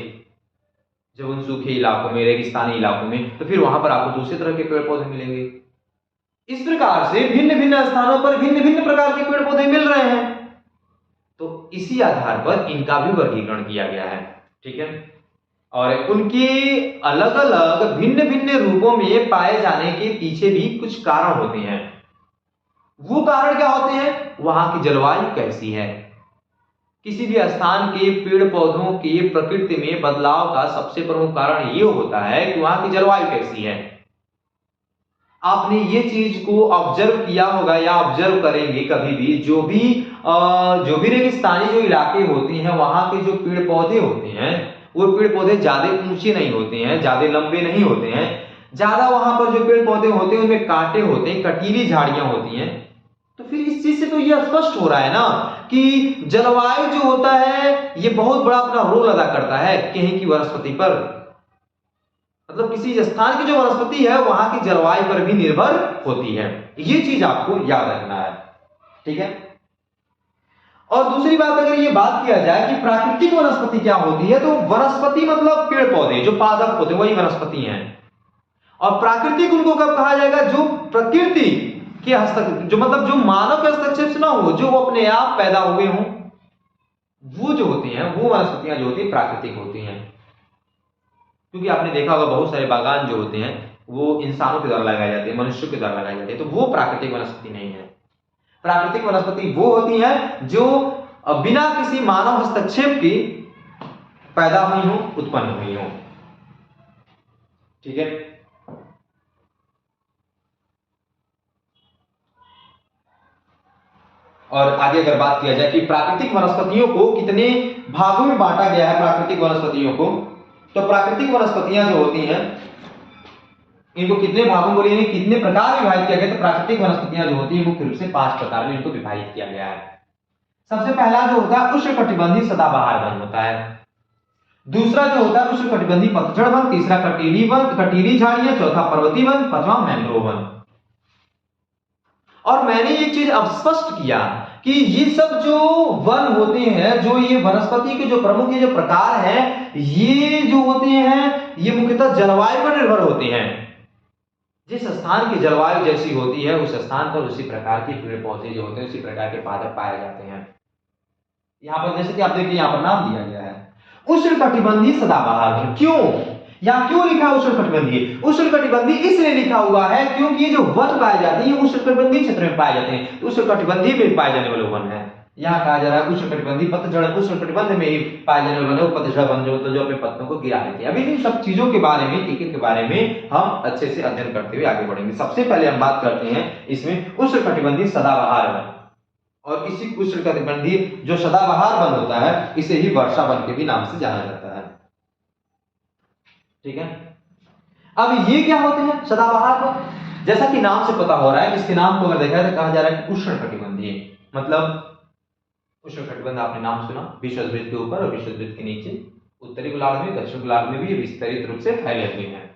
जब उन सूखे इलाकों में, रेगिस्तानी इलाकों में, तो फिर वहां पर आपको दूसरे तरह के पेड़ पौधे मिलेंगे। इस प्रकार से भिन्न भिन्न स्थानों पर भिन्न भिन्न प्रकार के पेड़ पौधे मिल रहे हैं, तो इसी आधार पर इनका भी वर्गीकरण किया गया है। ठीक है, और उनके अलग अलग भिन्न भिन्न रूपों में पाए जाने के पीछे भी कुछ कारण होते हैं। वो कारण क्या होते हैं? वहां की जलवायु कैसी है। किसी भी स्थान के पेड़ पौधों के प्रकृति में बदलाव का सबसे प्रमुख कारण ये होता है कि वहां की जलवायु कैसी है। आपने ये चीज को ऑब्जर्व किया होगा या ऑब्जर्व करेंगे कभी भी, जो भी रेगिस्तानी जो इलाके होते हैं वहां के जो पेड़ पौधे होते हैं वो पेड़ पौधे ज्यादा ऊंचे नहीं होते हैं, ज्यादा लंबे नहीं होते हैं, ज्यादा वहां पर जो पेड़ पौधे होते हैं उनमें कांटे होते हैं, कटीली झाड़ियां होती हैं। तो फिर इस चीज से तो ये स्पष्ट हो रहा है ना कि जलवायु जो होता है ये बहुत बड़ा अपना रोल अदा करता है कहीं की वनस्पति पर। मतलब किसी स्थान की जो वनस्पति है वहां की जलवायु पर भी निर्भर होती है, ये चीज आपको याद रखना है। ठीक है। और दूसरी बात अगर ये बात किया जाए कि प्राकृतिक वनस्पति क्या होती है, तो वनस्पति मतलब पेड़ पौधे जो पादप होते हैं वही वनस्पति हैं। और प्राकृतिक उनको कब कहा जाएगा, जो प्रकृति के हस्तक्षेप, जो मतलब जो मानव के हस्तक्षेप से ना हो, जो वो अपने आप पैदा हुए हों, वो जो होती हैं वो वनस्पतियां जो होती है प्राकृतिक होती हैं। क्योंकि आपने देखा होगा बहुत सारे बागान जो होते हैं वो इंसानों के द्वारा लगाए जाते हैं, मनुष्यों के द्वारा लगाए जाते हैं, तो वो प्राकृतिक वनस्पति नहीं है। प्राकृतिक वनस्पति वो होती है जो बिना किसी मानव हस्तक्षेप की पैदा हुई हो, उत्पन्न हुई हो। ठीक है। और आगे अगर बात किया जाए कि प्राकृतिक वनस्पतियों को कितने भागों में बांटा गया है, प्राकृतिक वनस्पतियों को, तो प्राकृतिक वनस्पतियां जो होती हैं इनको कितने भागों बोलिए कितने प्रकार में विभाजित किया गया, तो प्राकृतिक वनस्पतियां जो होती है मुख्य रूप से 5 प्रकार में इनको विभाजित किया गया है। सबसे पहला जो होता है उष्णकटिबंधीय सदाबहार वन होता है। दूसरा जो होता है उष्णकटिबंधीय पतझड़ वन, तीसरा कटीली वन, कटीली झाड़ियां, चौथा पर्वतीय वन, पांचवा मैंग्रोव वन। और मैंने एक चीज अब स्पष्ट किया कि ये सब जो वन होते हैं, जो ये वनस्पति के जो प्रमुख ये जो प्रकार हैं, ये जो होते हैं ये मुख्यतः जलवायु पर निर्भर होते हैं। जिस स्थान की जलवायु जैसी होती है उस स्थान पर उसी प्रकार के पेड़ पौधे जो होते हैं उसी प्रकार के पादप पाए जाते हैं। यहां पर जैसे कि आप देखिए, यहां पर नाम दिया गया है उष्णकटिबंधीय सदाबहार वन। क्यों यहां क्यों लिखा उष्णकटिबंधीय? उष्णकटिबंधीय इसलिए लिखा हुआ है क्योंकि ये जो वन पाए जाते हैं उष्णकटिबंधीय क्षेत्र में पाए जाते हैं, उष्णकटिबंधीय में पाए जाने वाले वन है। यहाँ कहा जा रहा है उष्णकटिबंधीय पतझड़, उष्णकटिबंध में ही पाए जाने वाले पतझड़ वन जो मतलब जो अपने पत्तों को गिरा देते हैं। अभी इन सब चीजों के बारे में, एक एक के बारे में हम अच्छे से अध्ययन करते हुए आगे बढ़ेंगे। सबसे पहले हम बात करते हैं इसमें उष्णकटिबंधीय सदाबहार वन, और इसी उष्णकटिबंधीय जो सदाबहार वन होता है इसे ही वर्षा वन के भी नाम से जाना जाता है। ठीक है। अब ये क्या होते हैं सदाबहार वन? जैसा कि नाम से पता हो रहा है, इसके नाम को अगर देखा जाए तो कहा जा रहा है कि उष्णकटिबंधीय, मतलब उष्णकटिबंध आपने नाम सुना, विषुववृत्त के ऊपर और विषुववृत्त के नीचे उत्तरी गोलार्ध में, दक्षिण गोलार्ध में भी ये विस्तृत रूप से फैले हुए हैं।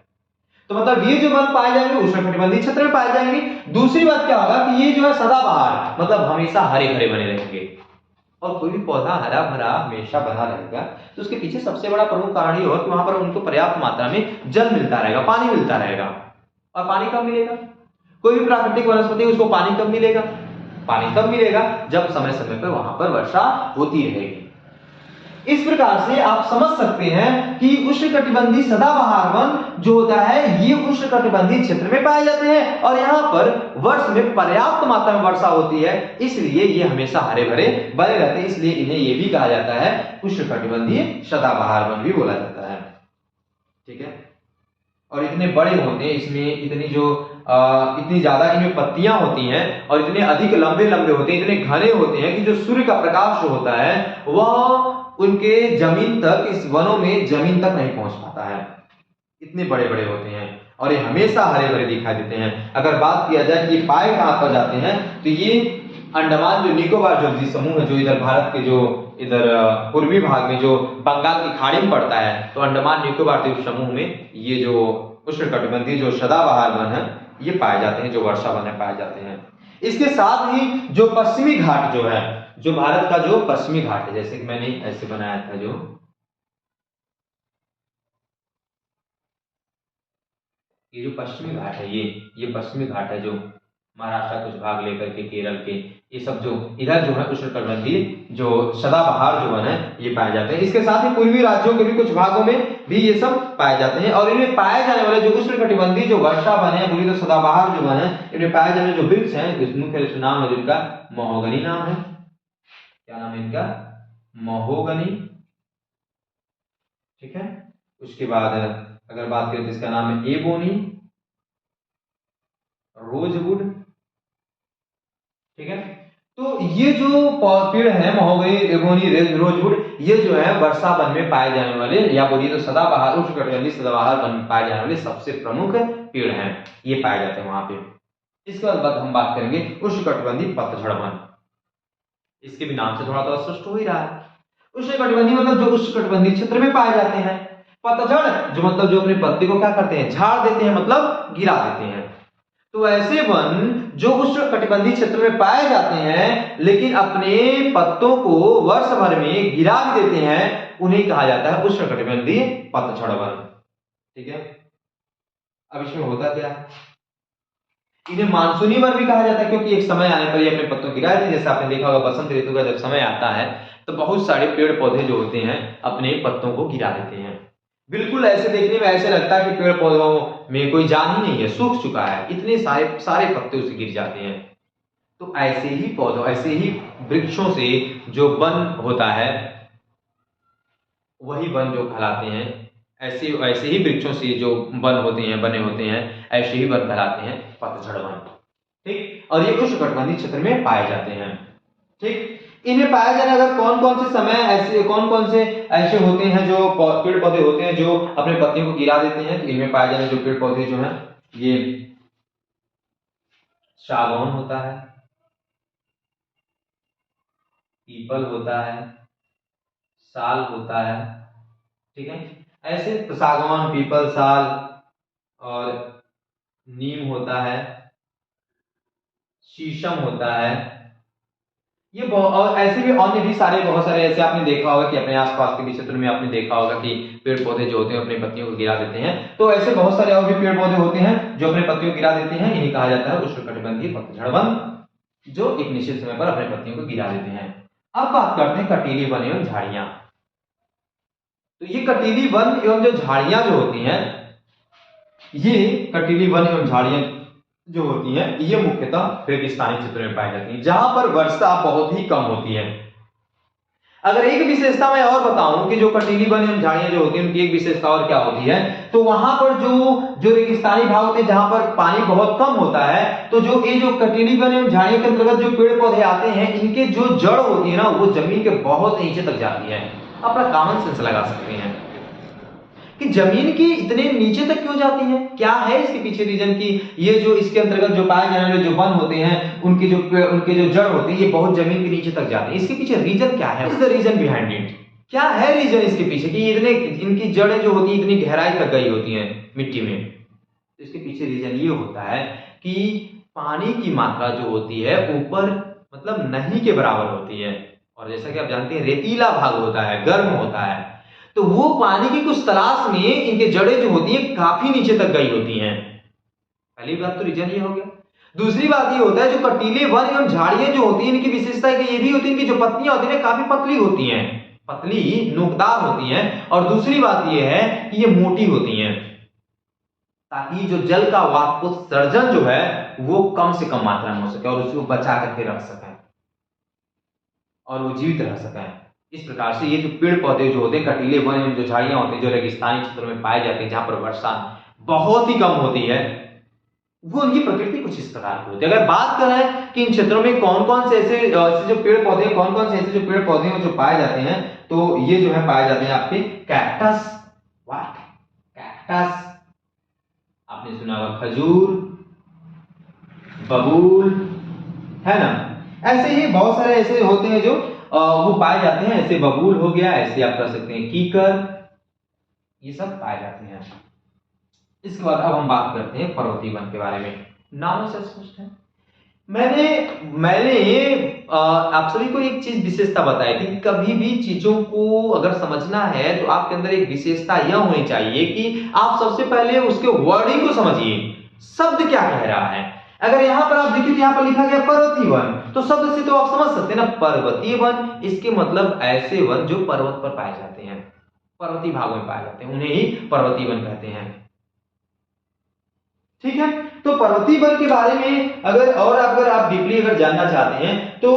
तो मतलब ये जो वन पाए जाएंगे उष्णकटिबंधीय क्षेत्र में पाए जाएंगे। दूसरी बात क्या होगा कि ये जो है सदाबहार, मतलब हमेशा हरे भरे बने रहेंगे। और कोई भी पौधा हरा भरा हमेशा बना रहेगा तो उसके पीछे सबसे बड़ा प्रमुख कारण ये होगा कि वहां पर उनको पर्याप्त मात्रा में जल मिलता रहेगा, पानी मिलता रहेगा। और पानी कब मिलेगा? कोई भी प्राकृतिक वनस्पति उसको पानी कब मिलेगा? पानी तब मिलेगा जब समय समय पर वहां पर वर्षा होती रहेगी। इस प्रकार से आप समझ सकते हैं कि उष्णकटिबंधीय सदाबहार वन जो होता है ये उष्णकटिबंधीय क्षेत्र में पाए जाते हैं और यहाँ पर वर्ष में पर्याप्त मात्रा में वर्षा होती है, इसलिए ये हमेशा हरे भरे बने रहते हैं। इसलिए इन्हें ये भी कहा जाता है उष्णकटिबंधीय सदाबहार वन भी बोला जाता है। ठीक है। और इतने बड़े होते हैं, इसमें इतनी जो इतनी ज्यादा इनमें पत्तियां होती हैं और इतने अधिक लंबे लंबे होते हैं, इतने घने होते हैं कि जो सूर्य का प्रकाश जो होता है वह उनके जमीन तक, इस वनों में जमीन तक नहीं पहुंच पाता है। इतने बड़े बड़े होते हैं और ये हमेशा हरे भरे दिखाई देते हैं। अगर बात किया जाए कि ये पाए कहां पर जाते हैं, तो ये अंडमान जो निकोबार जो द्वीप समूह है, जो इधर भारत के जो इधर पूर्वी भाग में जो बंगाल की खाड़ी में पड़ता है, तो अंडमान निकोबार द्वीप समूह में ये जो उष्णकटिबंधीय जो सदाबहार वन है ये पाए जाते हैं, जो वर्षा वन है पाए जाते हैं। इसके साथ ही जो पश्चिमी घाट जो है, जो भारत का जो पश्चिमी घाट है, जैसे कि मैंने ऐसे बनाया था, जो ये जो पश्चिमी घाट है ये पश्चिमी घाट है जो महाराष्ट्र कुछ भाग लेकर के केरल के ये सब जो इधर जो है उष्णकटिबंधीय जो सदाबहार जो वन है ये पाए जाते हैं। इसके साथ ही पूर्वी राज्यों के भी कुछ भागों में भी ये सब पाए जाते हैं। और इनमें पाए जाने वाले जो उष्णकटिबंधीय जो वर्षा वन है, बोली तो सदाबहार जो वन है, इनमें पाए जाने जो वृक्ष हैं मुख्य नाम है जिनका महोगनी नाम है। क्या नाम है इनका? महोगनी। ठीक है। उसके बाद अगर बात करें तो इसका नाम है एबोनी। रोजवुड, ठीक है। तो ये जो पेड़ है महोगनी, एबोनी, रोजवुड, ये जो है वर्षा वन में पाए जाने वाले या बोलिए तो सदाबहार, उष्णकटिबंधीय सदाबहार वन में पाए जाने वाले सबसे प्रमुख पेड़ हैं, ये पाए जाते हैं वहां पे। इसके बाद हम बात करेंगे उष्णकटिबंधीय पतझड़ वन। इसके भी नाम से थोड़ा तो स्पष्ट हो ही रहा है। उष्णकटिबंधीय मतलब जो उष्णकटिबंधीय क्षेत्र में पाए जाते हैं। पतझड़ जो मतलब जो अपने पत्ते को क्या करते हैं, झाड़ देते हैं, मतलब गिरा देते हैं। तो ऐसे वन जो उष्णकटिबंधीय क्षेत्र में पाए जाते हैं लेकिन अपने पत्तों को वर्ष भर में गिरा भी देते हैं, उन्हें कहा जाता है उष्णकटिबंधीय पतझड़ वन, ठीक है। अब इसमें होता क्या है, इन्हें मानसूनी वन भी कहा जाता है क्योंकि एक समय आने पर ये अपने पत्तों गिरा देते हैं। जैसे आपने देखा होगा बसंत ऋतु का जब समय आता है तो बहुत सारे पेड़ पौधे जो होते हैं अपने पत्तों को गिरा देते हैं। बिल्कुल ऐसे देखने में ऐसे लगता है कि पेड़ पौधों में कोई जान ही नहीं है, सूख चुका है, इतने सारे सारे पत्ते उसे गिर जाते हैं। तो ऐसे ही पौधों, ऐसे ही वृक्षों से जो वन होता है वही वन जो कहलाते हैं, ऐसे ऐसे ही वृक्षों से जो वन होते हैं, बने होते हैं, ऐसे ही वन कहलाते हैं पतझड़ वन, ठीक। और ये उष्णकटिबंधीय क्षेत्र में पाए जाते हैं, ठीक। इन्हें पाया जाने अगर कौन कौन से समय ऐसे कौन कौन से ऐसे होते हैं जो पेड़ पौधे होते हैं जो अपने पत्तियों को गिरा देते हैं, तो इनमें पाए जाने जो पेड़ पौधे जो हैं ये सागौन होता है, पीपल होता है, साल होता है, ठीक है। ऐसे सागौन, पीपल, साल और नीम होता है, शीशम होता है, ये और ऐसे भी अन्य भी सारे बहुत सारे ऐसे आपने देखा होगा कि अपने आसपास के क्षेत्र में आपने देखा होगा कि पेड़ पौधे जो होते हैं अपनी पत्तियों को गिरा देते हैं। तो ऐसे बहुत सारे और भी पेड़ पौधे होते हैं जो अपने पत्तियों को गिरा देते हैं, इन्हें कहा जाता है उष्णकटिबंधीय पतझड़ वन, जो एक निश्चित समय पर अपने पत्तियों को गिरा देते हैं। अब बात करते हैं कटीली वन एवं झाड़ियां। तो ये कटीली वन एवं जो झाड़ियां जो होती हैं, ये कटीली वन एवं झाड़ियां जो होती हैं ये मुख्यतः रेगिस्तानी क्षेत्र में पाई जाती हैं जहां पर वर्षा बहुत ही कम होती है। अगर एक विशेषता मैं और बताऊं कि जो कटीली वन एवं झाड़ियां जो होती हैं उनकी एक विशेषता और क्या होती है, तो वहां पर जो रेगिस्तानी भाग होते हैं जहां पर पानी बहुत कम होता है, तो जो ये जो कटीली वन एवं झाड़ियों के अंतर्गत जो पेड़ पौधे आते हैं इनके जो जड़ होती है ना वो जमीन के बहुत नीचे तक जाती है। अपना कॉमन सेंस लगा सकते हैं कि जमीन की इतने नीचे तक क्यों जाती है, क्या है इसके पीछे रीजन की ये जो इसके अंतर्गत जो पाए जाने वाले जो वन होते हैं उनके जो जड़ होते हैं ये बहुत जमीन के नीचे तक जाते हैं, इसके पीछे रीजन क्या है, द रीजन बिहाइंड इट, क्या है रीजन इसके पीछे कि इतने इनकी जड़ें जो होती हैं इतनी गहराई तक गई होती हैं मिट्टी में। तो इसके पीछे रीजन ये होता है कि पानी की मात्रा जो होती है ऊपर मतलब नहीं के बराबर होती है, और जैसा कि आप जानते हैं रेतीला भाग होता है, गर्म होता है, तो वो पानी की कुछ तलाश में इनके जड़ें जो होती हैं काफी नीचे तक गई होती हैं। पहली बात तो रीजन ये हो गया। दूसरी बात ये होता है जो कटीले वन एवं झाड़ियां जो होती हैं इनकी विशेषता है कि ये भी होती है इनकी जो पत्तियां होती हैं काफी पतली होती हैं, पतली नोकदार होती हैं, और दूसरी बात ये है कि ये मोटी होती हैं ताकि जो जल का वाष्पोत्सर्जन जो है वो कम से कम मात्रा में हो सके और उसको बचा करके रख सकें और वो जीवित रह सकें। इस प्रकार से ये जो पेड़ पौधे जो होते हैं कटीले वन एवं जो झाड़ियां होती हैं जो रेगिस्तानी क्षेत्रों में पाए जाते हैं जहां पर वर्षा बहुत ही कम होती है, वो उनकी प्रकृति कुछ इस प्रकार की होती है। अगर बात करें कि इन क्षेत्रों में कौन कौन से ऐसे जो पेड़ पौधे कौन कौन से ऐसे जो पेड़ पौधे हैं जो पाए जाते हैं, तो ये जो है पाए जाते हैं आपके कैक्टस, कैक्टस, आपने सुना होगा खजूर, बबूल, है ना। ऐसे ही बहुत सारे ऐसे होते हैं जो वो पाए जाते हैं, ऐसे बबूल हो गया, ऐसे आप कर सकते हैं कीकर, ये सब पाए जाते हैं। इसके बाद अब हम बात करते हैं पर्वतीय वन के बारे में। नामों से स्पष्ट है। मैंने आप सभी को एक चीज विशेषता बताई थी कि कभी भी चीजों को अगर समझना है तो आपके अंदर एक विशेषता यह होनी चाहिए कि आप सबसे पहले उसके वर्डिंग को समझिए, शब्द क्या कह रहा है। अगर यहां पर आप देखिए तो यहां पर लिखा गया पर्वतीय वन, तो शब्द से तो आप समझ सकते हैं ना पर्वतीय वन, इसके मतलब ऐसे वन जो पर्वत पर पाए जाते हैं, पर्वतीय भागों में पाए जाते हैं, उन्हें ही पर्वतीय वन कहते हैं, ठीक है। तो पर्वतीय वन के बारे में अगर आप डीपली अगर जानना चाहते हैं तो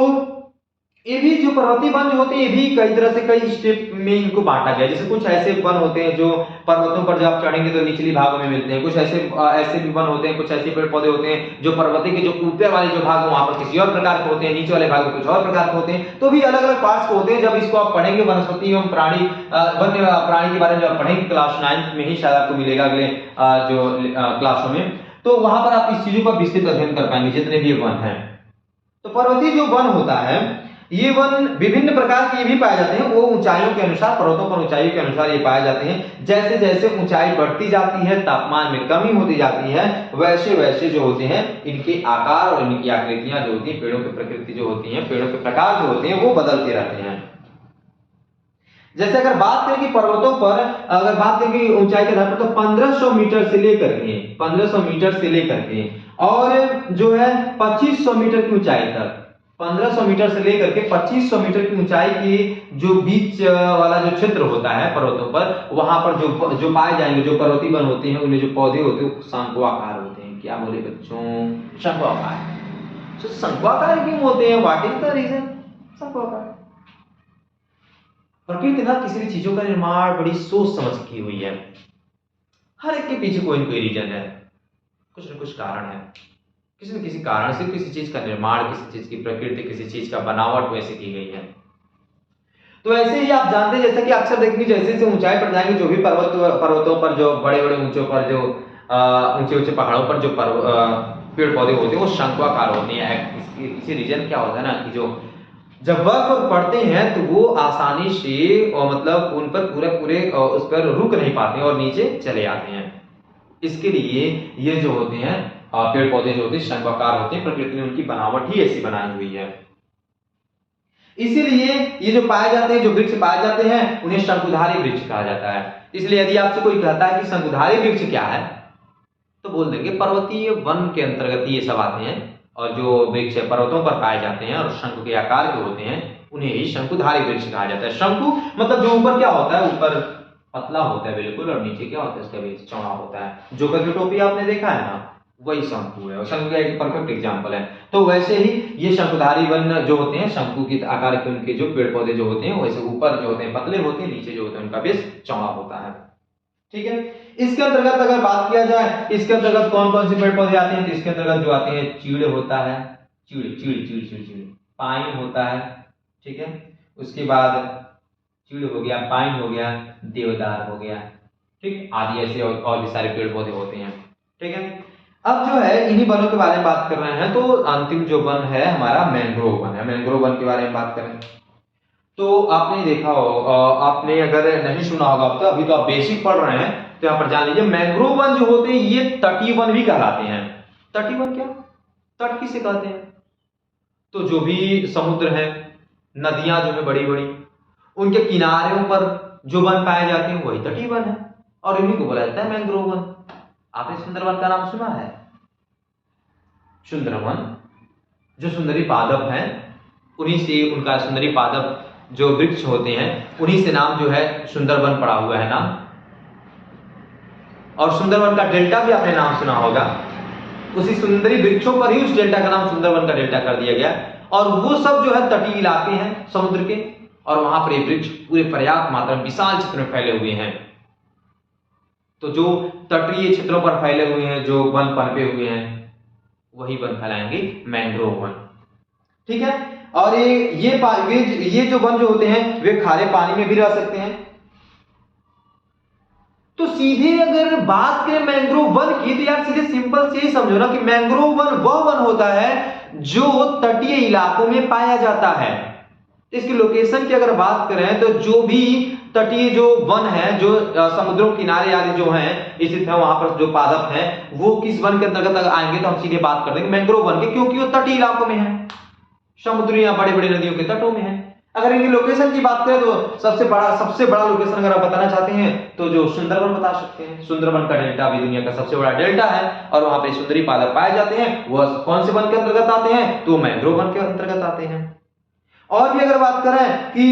ये भी जो पर्वतीय वन जो होते हैं ये भी कई तरह से कई स्टेप में इनको बांटा गया है। जैसे कुछ ऐसे वन होते हैं जो पर्वतों पर जब आप चढ़ेंगे तो निचली भागों में मिलते हैं, कुछ ऐसे भी वन होते हैं, कुछ ऐसे पेड़ पौधे होते हैं जो पर्वतीय के जो ऊपर वाले जो भाग वहां पर किसी और प्रकार के होते हैं, नीचे वाले भाग में कुछ और प्रकार के होते हैं। तो भी अलग अलग पार्ट्स होते हैं। जब इसको आप पढ़ेंगे वनस्पति एवं प्राणी वन्य प्राणी के बारे में जब पढ़ेंगे क्लास 9 में ही शायद आपको मिलेगा अगले जो क्लासों में, तो वहां पर आप इस चीजों का विस्तृत अध्ययन कर पाएंगे जितने भी वन है। तो पर्वतीय जो वन होता है ये वन विभिन्न प्रकार के भी पाए जाते हैं। वो ऊंचाइयों के अनुसार, पर्वतों पर ऊंचाइयों के अनुसार ये पाए जाते हैं। जैसे जैसे ऊंचाई बढ़ती जाती है, तापमान में कमी होती जाती है, वैसे वैसे जो होते हैं इनके आकार और इनकी आकृतियां जो होती हैं, पेड़ों की प्रकृति जो होती है, पेड़ों के प्रकार जो होते हैं वो बदलते रहते हैं। जैसे अगर बात करें कि पर्वतों पर अगर बात करें कि ऊंचाई के आधार पर, तो 1500 मीटर से लेकर के 1500 मीटर से लेकर के और जो है 2500 मीटर की ऊंचाई तक, 1500 मीटर से लेकर के 2500 मीटर की ऊंचाई की जो बीच वाला जो क्षेत्र होता है पर्वतों पर, वहां पर जो पाए जाएंगे जो पर्वतीय वन होते हैं, उनमें जो पौधे होते हैं शंकुआकार होते हैं। क्या बोले बच्चों? शंकुआकार। तो शंकुआकार क्यों होते हैं? What is the reason? शंकुआकार। प्रकृति ना किसी भी चीजों का निर्माण बड़ी सोच समझ की हुई है। हर एक के पीछे कोई न कोई रीजन है, कुछ न कुछ कारण है। किसी न किसी कारण से किसी चीज का निर्माण, किसी चीज की प्रकृति, किसी चीज का बनावट वैसे की गई है। तो ऐसे ही आप जानते हैं, जैसे कि अक्सर देखेंगे जैसे जैसे ऊंचाई पर जाएंगे, जो भी पर्वतों पर जो बड़े बड़े ऊंचों पर जो ऊंचे ऊंचे पहाड़ों पर जो पेड़ पौधे होते हैं वो शंकुआकार होते हैं। इसी रीजन क्या होता है ना कि जो जब बर्फ पड़ते हैं तो वो आसानी से और मतलब उन पर पूरे उस पर रुक नहीं पाते और नीचे चले आते हैं। इसके लिए ये जो होते हैं पेड़ पौधे जो होते हैं शंकुआकार होते हैं। प्रकृति ने उनकी बनावट ही ऐसी बनाई हुई है। इसीलिए ये जो पाए जाते हैं, जो वृक्ष पाए जाते हैं, उन्हें शंकुधारी वृक्ष कहा जाता है। इसलिए यदि आपसे कोई कहता है कि शंकुधारी वृक्ष क्या है, तो बोल देंगे पर्वतीय वन के अंतर्गत ये सब आते हैं और जो वृक्ष पर्वतों पर पाए जाते हैं और शंकु के आकार के होते हैं उन्हें ही शंकुधारी वृक्ष कहा जाता है। शंकु मतलब जो ऊपर क्या होता है, ऊपर पतला होता है बिल्कुल, और नीचे क्या होता है, इसका बेस चौड़ा होता है। जोकर की टोपी आपने देखा है ना, वही शंकु है। और शंकु का एक परफेक्ट एग्जांपल है। तो वैसे ही ये शंकुधारी वन जो होते हैं, शंकु के आकार के उनके जो पेड़ पौधे जो होते हैं वैसे ऊपर जो होते हैं पतले होते हैं, नीचे जो होते हैं उनका बेस चौड़ा होता है। ठीक है। इसके अंतर्गत अगर बात किया जाए, इसके अंतर्गत कौन कौन से पेड़ पौधे आते हैं, तो इसके अंतर्गत जो आते हैं चीड़ होता है, चीड़ पाइन होता है। ठीक है। उसके बाद चीड़ हो गया, पाइन हो गया, देवदार हो गया, ठीक, आदि ऐसे और भी सारे पेड़ पौधे होते हैं। ठीक है। अब जो है इन्हीं वनों के बारे में बात कर रहे हैं। तो अंतिम जो वन है हमारा मैंग्रोव वन है। मैंग्रोव वन के बारे में बात करें तो आपने देखा हो, आपने अगर नहीं सुना होगा अब तो, अभी तो आप बेसिक पढ़ रहे हैं, तो यहाँ पर जान लीजिए मैंग्रोव वन जो होते हैं ये तटीय वन भी कहलाते हैं। तटीय वन क्या, तट किसे कहते हैं? तो जो भी समुद्र है, नदियां जो है बड़ी बड़ी, उनके किनारों पर जो वन पाए जाते हैं वही तटीय वन है और इन्हीं को बोला जाता है मैंग्रोव वन। आपने सुंदरवन का नाम सुना है? सुंदरवन जो सुंदरी पादप है, उन्हीं से उनका सुंदरी पादप जो वृक्ष होते हैं उन्हीं से नाम जो है सुंदरवन पड़ा हुआ है नाम। और सुंदरवन का डेल्टा भी आपने नाम सुना होगा, उसी सुंदरी वृक्षों पर ही उस डेल्टा का नाम सुंदरवन का डेल्टा कर दिया गया। और वो सब जो है तटीय इलाके हैं समुद्र के, और वहां पर ये वृक्ष पूरे पर्याप्त मात्रा में विशाल क्षेत्र में फैले हुए हैं। तो जो तटीय क्षेत्रों पर फैले हुए हैं, जो वन पनपे हुए हैं, वही वन कहलाएंगे मैंग्रोव वन। ठीक है। और ये जो वन जो होते हैं वे खारे पानी में भी रह सकते हैं। तो सीधे अगर बात करें मैंग्रोव वन की, तो यार सीधे सिंपल से ही समझो ना कि मैंग्रोव वन वह वन होता है जो तटीय इलाकों में पाया जाता है। इसकी लोकेशन की अगर बात करें तो जो भी तटीय जो वन है, जो समुद्रों किनारे आदि जो हैं स्थित है, वहां पर जो पादप हैं वो किस वन के अंतर्गत आएंगे, तो हम सीधे बात कर देंगे मैंग्रोव वन के, क्योंकि वो तटीय इलाकों में है, समुद्र या बड़ी बड़ी नदियों के तटों में है। अगर इनकी लोकेशन की बात करें तो सबसे बड़ा लोकेशन अगर आप बताना चाहते हैं तो जो सुंदरवन बता सकते हैं। सुंदरवन का डेल्टा भी दुनिया का सबसे बड़ा डेल्टा है और वहां पे सुंदरी पादप पाए जाते हैं। वह कौन से वन के अंतर्गत आते हैं? तो मैंग्रोव वन के अंतर्गत आते हैं। और भी अगर बात करें कि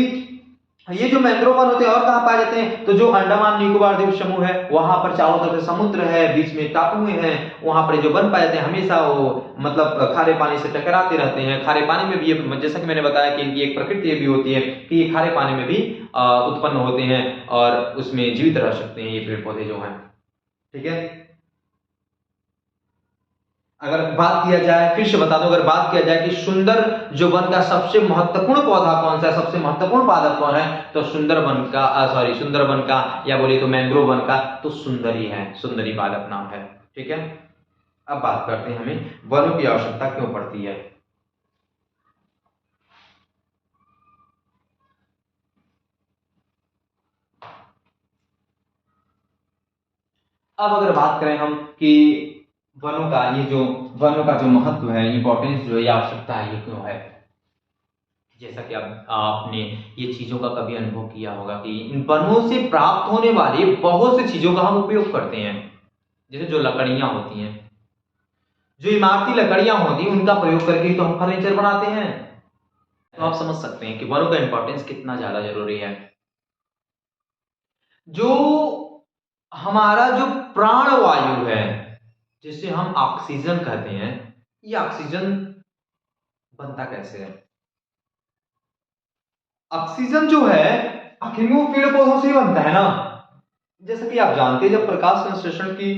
ये जो मैंग्रोव वन होते हैं और कहाँ पाए जाते हैं, तो जो अंडमान निकोबार द्वीप समूह है वहां पर चारों तरफ से समुद्र है, बीच में टापुएं हैं, वहां पर जो वन पाए जाते हैं हमेशा वो मतलब खारे पानी से टकराते रहते हैं। खारे पानी में भी ये, जैसा कि मैंने बताया कि इनकी एक प्रकृति भी होती है कि ये खारे पानी में भी उत्पन्न होते हैं और उसमें जीवित रह सकते हैं ये पेड़ पौधे जो हैं। ठीक है, अगर बात किया जाए, फिर से बता दूं, अगर बात किया जाए कि सुंदर जो वन का सबसे महत्वपूर्ण पौधा कौन सा है, सबसे महत्वपूर्ण पादप कौन है, तो सुंदर वन का सुंदर वन का या बोले तो मैंग्रोव वन का तो सुंदरी है, सुंदरी पादप नाम है। ठीक है, अब बात करते हैं हमें वनों की आवश्यकता क्यों पड़ती है। अब अगर बात करें हम कि वनों का ये जो वनों का जो महत्व है, इंपॉर्टेंस जो है, आवश्यकता है, ये क्यों है। जैसा कि आपने ये चीजों का कभी अनुभव किया होगा कि इन वनों से प्राप्त होने वाली बहुत सी चीजों का हम उपयोग करते हैं। जैसे जो लकड़ियां होती हैं, जो इमारती लकड़ियां होती हैं, उनका प्रयोग करके तो हम फर्नीचर बनाते हैं। तो आप समझ सकते हैं कि वनों का इंपॉर्टेंस कितना ज्यादा जरूरी है। जो हमारा जो प्राण वायु है, जिसे हम ऑक्सीजन कहते हैं, ये ऑक्सीजन बनता कैसे है। ऑक्सीजन जो है आखिर में वो पेड़ पौधों से ही बनता है ना। जैसा कि आप जानते हैं, जब प्रकाश संश्लेषण की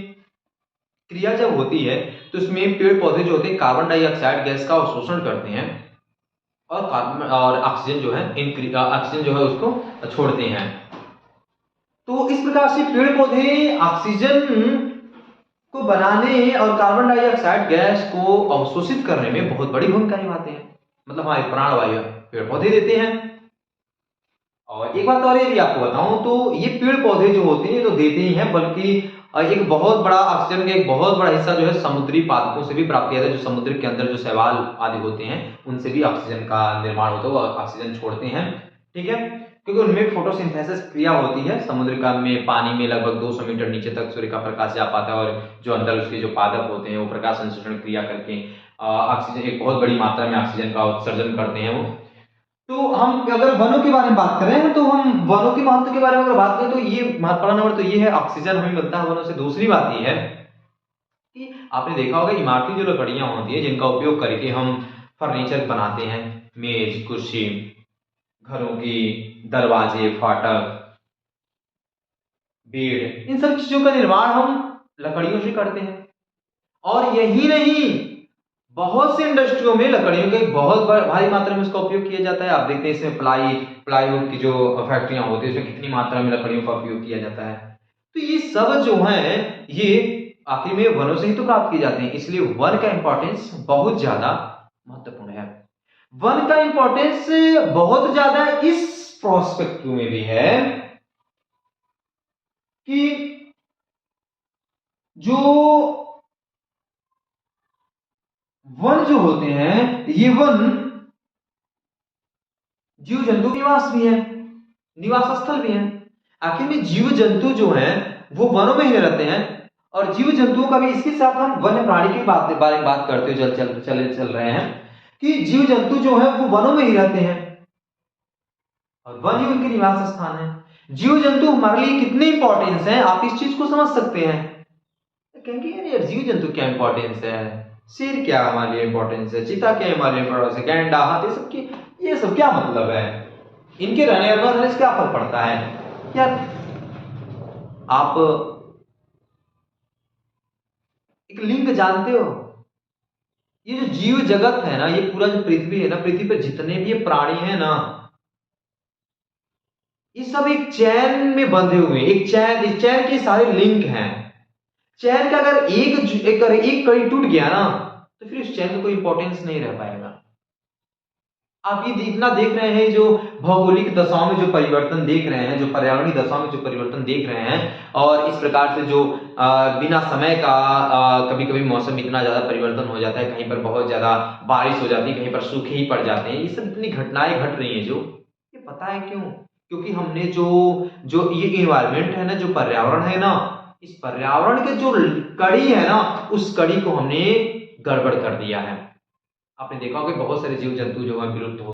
क्रिया जब होती है तो इसमें पेड़ पौधे जो होते हैं कार्बन डाइऑक्साइड गैस का अवशोषण करते हैं और कार्बन और ऑक्सीजन जो है ऑक्सीजन जो है उसको छोड़ते हैं। तो इस प्रकार से पेड़ पौधे ऑक्सीजन को बनाने और कार्बन डाइऑक्साइड गैस को अवशोषित करने में बहुत बड़ी भूमिका निभाते हैं। मतलब हमारे प्राण वायु पेड़ पौधे देते हैं। और एक बात और यदि आपको बताऊं तो ये पेड़ पौधे जो होते हैं तो देते ही हैं, बल्कि एक बहुत बड़ा ऑक्सीजन का एक बहुत बड़ा हिस्सा जो है समुद्री पादपों से भी प्राप्त किया जाता है। जो समुद्र के अंदर जो शैवाल आदि होते हैं उनसे भी ऑक्सीजन का निर्माण होता है, वो ऑक्सीजन छोड़ते हैं। ठीक है, क्योंकि उनमें फोटोसिंथेसिस क्रिया होती है। समुद्र का में पानी में लगभग 200 मीटर नीचे तक सूर्य का प्रकाश जा पाता है और जो अंदर उसके जो पादप होते हैं वो प्रकाश संश्लेषण क्रिया करके ऑक्सीजन एक बहुत बड़ी मात्रा में ऑक्सीजन का उत्सर्जन करते हैं वो। तो हम अगर वनों के बारे में बात करें तो हम वनों के महत्व के बारे में अगर बात करें तो ये पहला नंबर तो ये है, ऑक्सीजन हमें मिलता है वनों से। दूसरी बात ये है कि आपने देखा होगा इमारती जो लकड़ियां होती है जिनका उपयोग करके हम फर्नीचर बनाते हैं, मेज कुर्सी, घरों की दरवाजे फाटक बेड, इन सब चीजों का निर्माण हम लकड़ियों से करते हैं। और यही नहीं, बहुत सी इंडस्ट्रियों में लकड़ियों के एक बहुत भारी मात्रा में उसका उपयोग किया जाता है। आप देखते हैं इसमें प्लाईवुड की जो फैक्ट्रियां होती है उसमें कितनी मात्रा में लकड़ियों का उपयोग किया जाता है। तो ये सब जो है ये आखिर में वनों से ही तो प्राप्त किए जाते हैं। इसलिए वन का इंपॉर्टेंस बहुत ज्यादा महत्वपूर्ण है। वन का इंपॉर्टेंस बहुत ज्यादा इस प्रोस्पेक्ट में भी है कि जो वन जो होते हैं ये वन जीव जंतु निवास भी है, निवास स्थल भी है। आखिर में जीव जंतु जो हैं वो वनों में ही रहते हैं। और जीव जंतुओं का भी इसके साथ हम वन्य प्राणी की बारे में बात करते हुए चल रहे हैं कि जीव जंतु जो है वो वनों में ही रहते हैं और वन ही उनके निवास स्थान है। जीव जंतु हमारे लिए कितने इंपॉर्टेंस है आप इस चीज को समझ सकते हैं। कहेंगे यार जीव जंतु क्या इंपॉर्टेंस है, शेर क्या हमारे लिए इंपॉर्टेंस है, चीता क्या हमारे लिए इंपॉर्टेंस है, गैंडा हाथी सब की ये सब क्या मतलब है, इनके रहने और न रहने से क्या फर्क पड़ता है। यार आप एक लिंग जानते हो, ये जो जीव जगत है ना, ये पूरा जो पृथ्वी है ना, पृथ्वी पर जितने भी प्राणी हैं ना, ये सब एक चैन में बंधे हुए, एक चैन, इस चैन के सारे लिंक हैं। चैन का अगर एक कड़ी टूट गया ना तो फिर उस चैन का कोई इंपॉर्टेंस नहीं रह पाएगा। आप ये इतना देख रहे हैं, जो भौगोलिक दशाओं में जो परिवर्तन देख रहे हैं, जो पर्यावरणीय दशाओं में जो परिवर्तन देख रहे हैं, और इस प्रकार से जो बिना समय का कभी कभी मौसम इतना ज्यादा परिवर्तन हो जाता है, कहीं पर बहुत ज्यादा बारिश हो जाती है, कहीं पर सूखे ही पड़ जाते हैं, ये सब इतनी घटनाएं घट रही हैं जो ये पता है क्यों, क्योंकि हमने जो जो ये इन्वायरमेंट है ना, जो पर्यावरण है ना, इस पर्यावरण के जो कड़ी है ना, उस कड़ी को हमने गड़बड़ कर दिया है। आपने देखा होगा बहुत सारे जीव जंतु जो है विलुप्त हो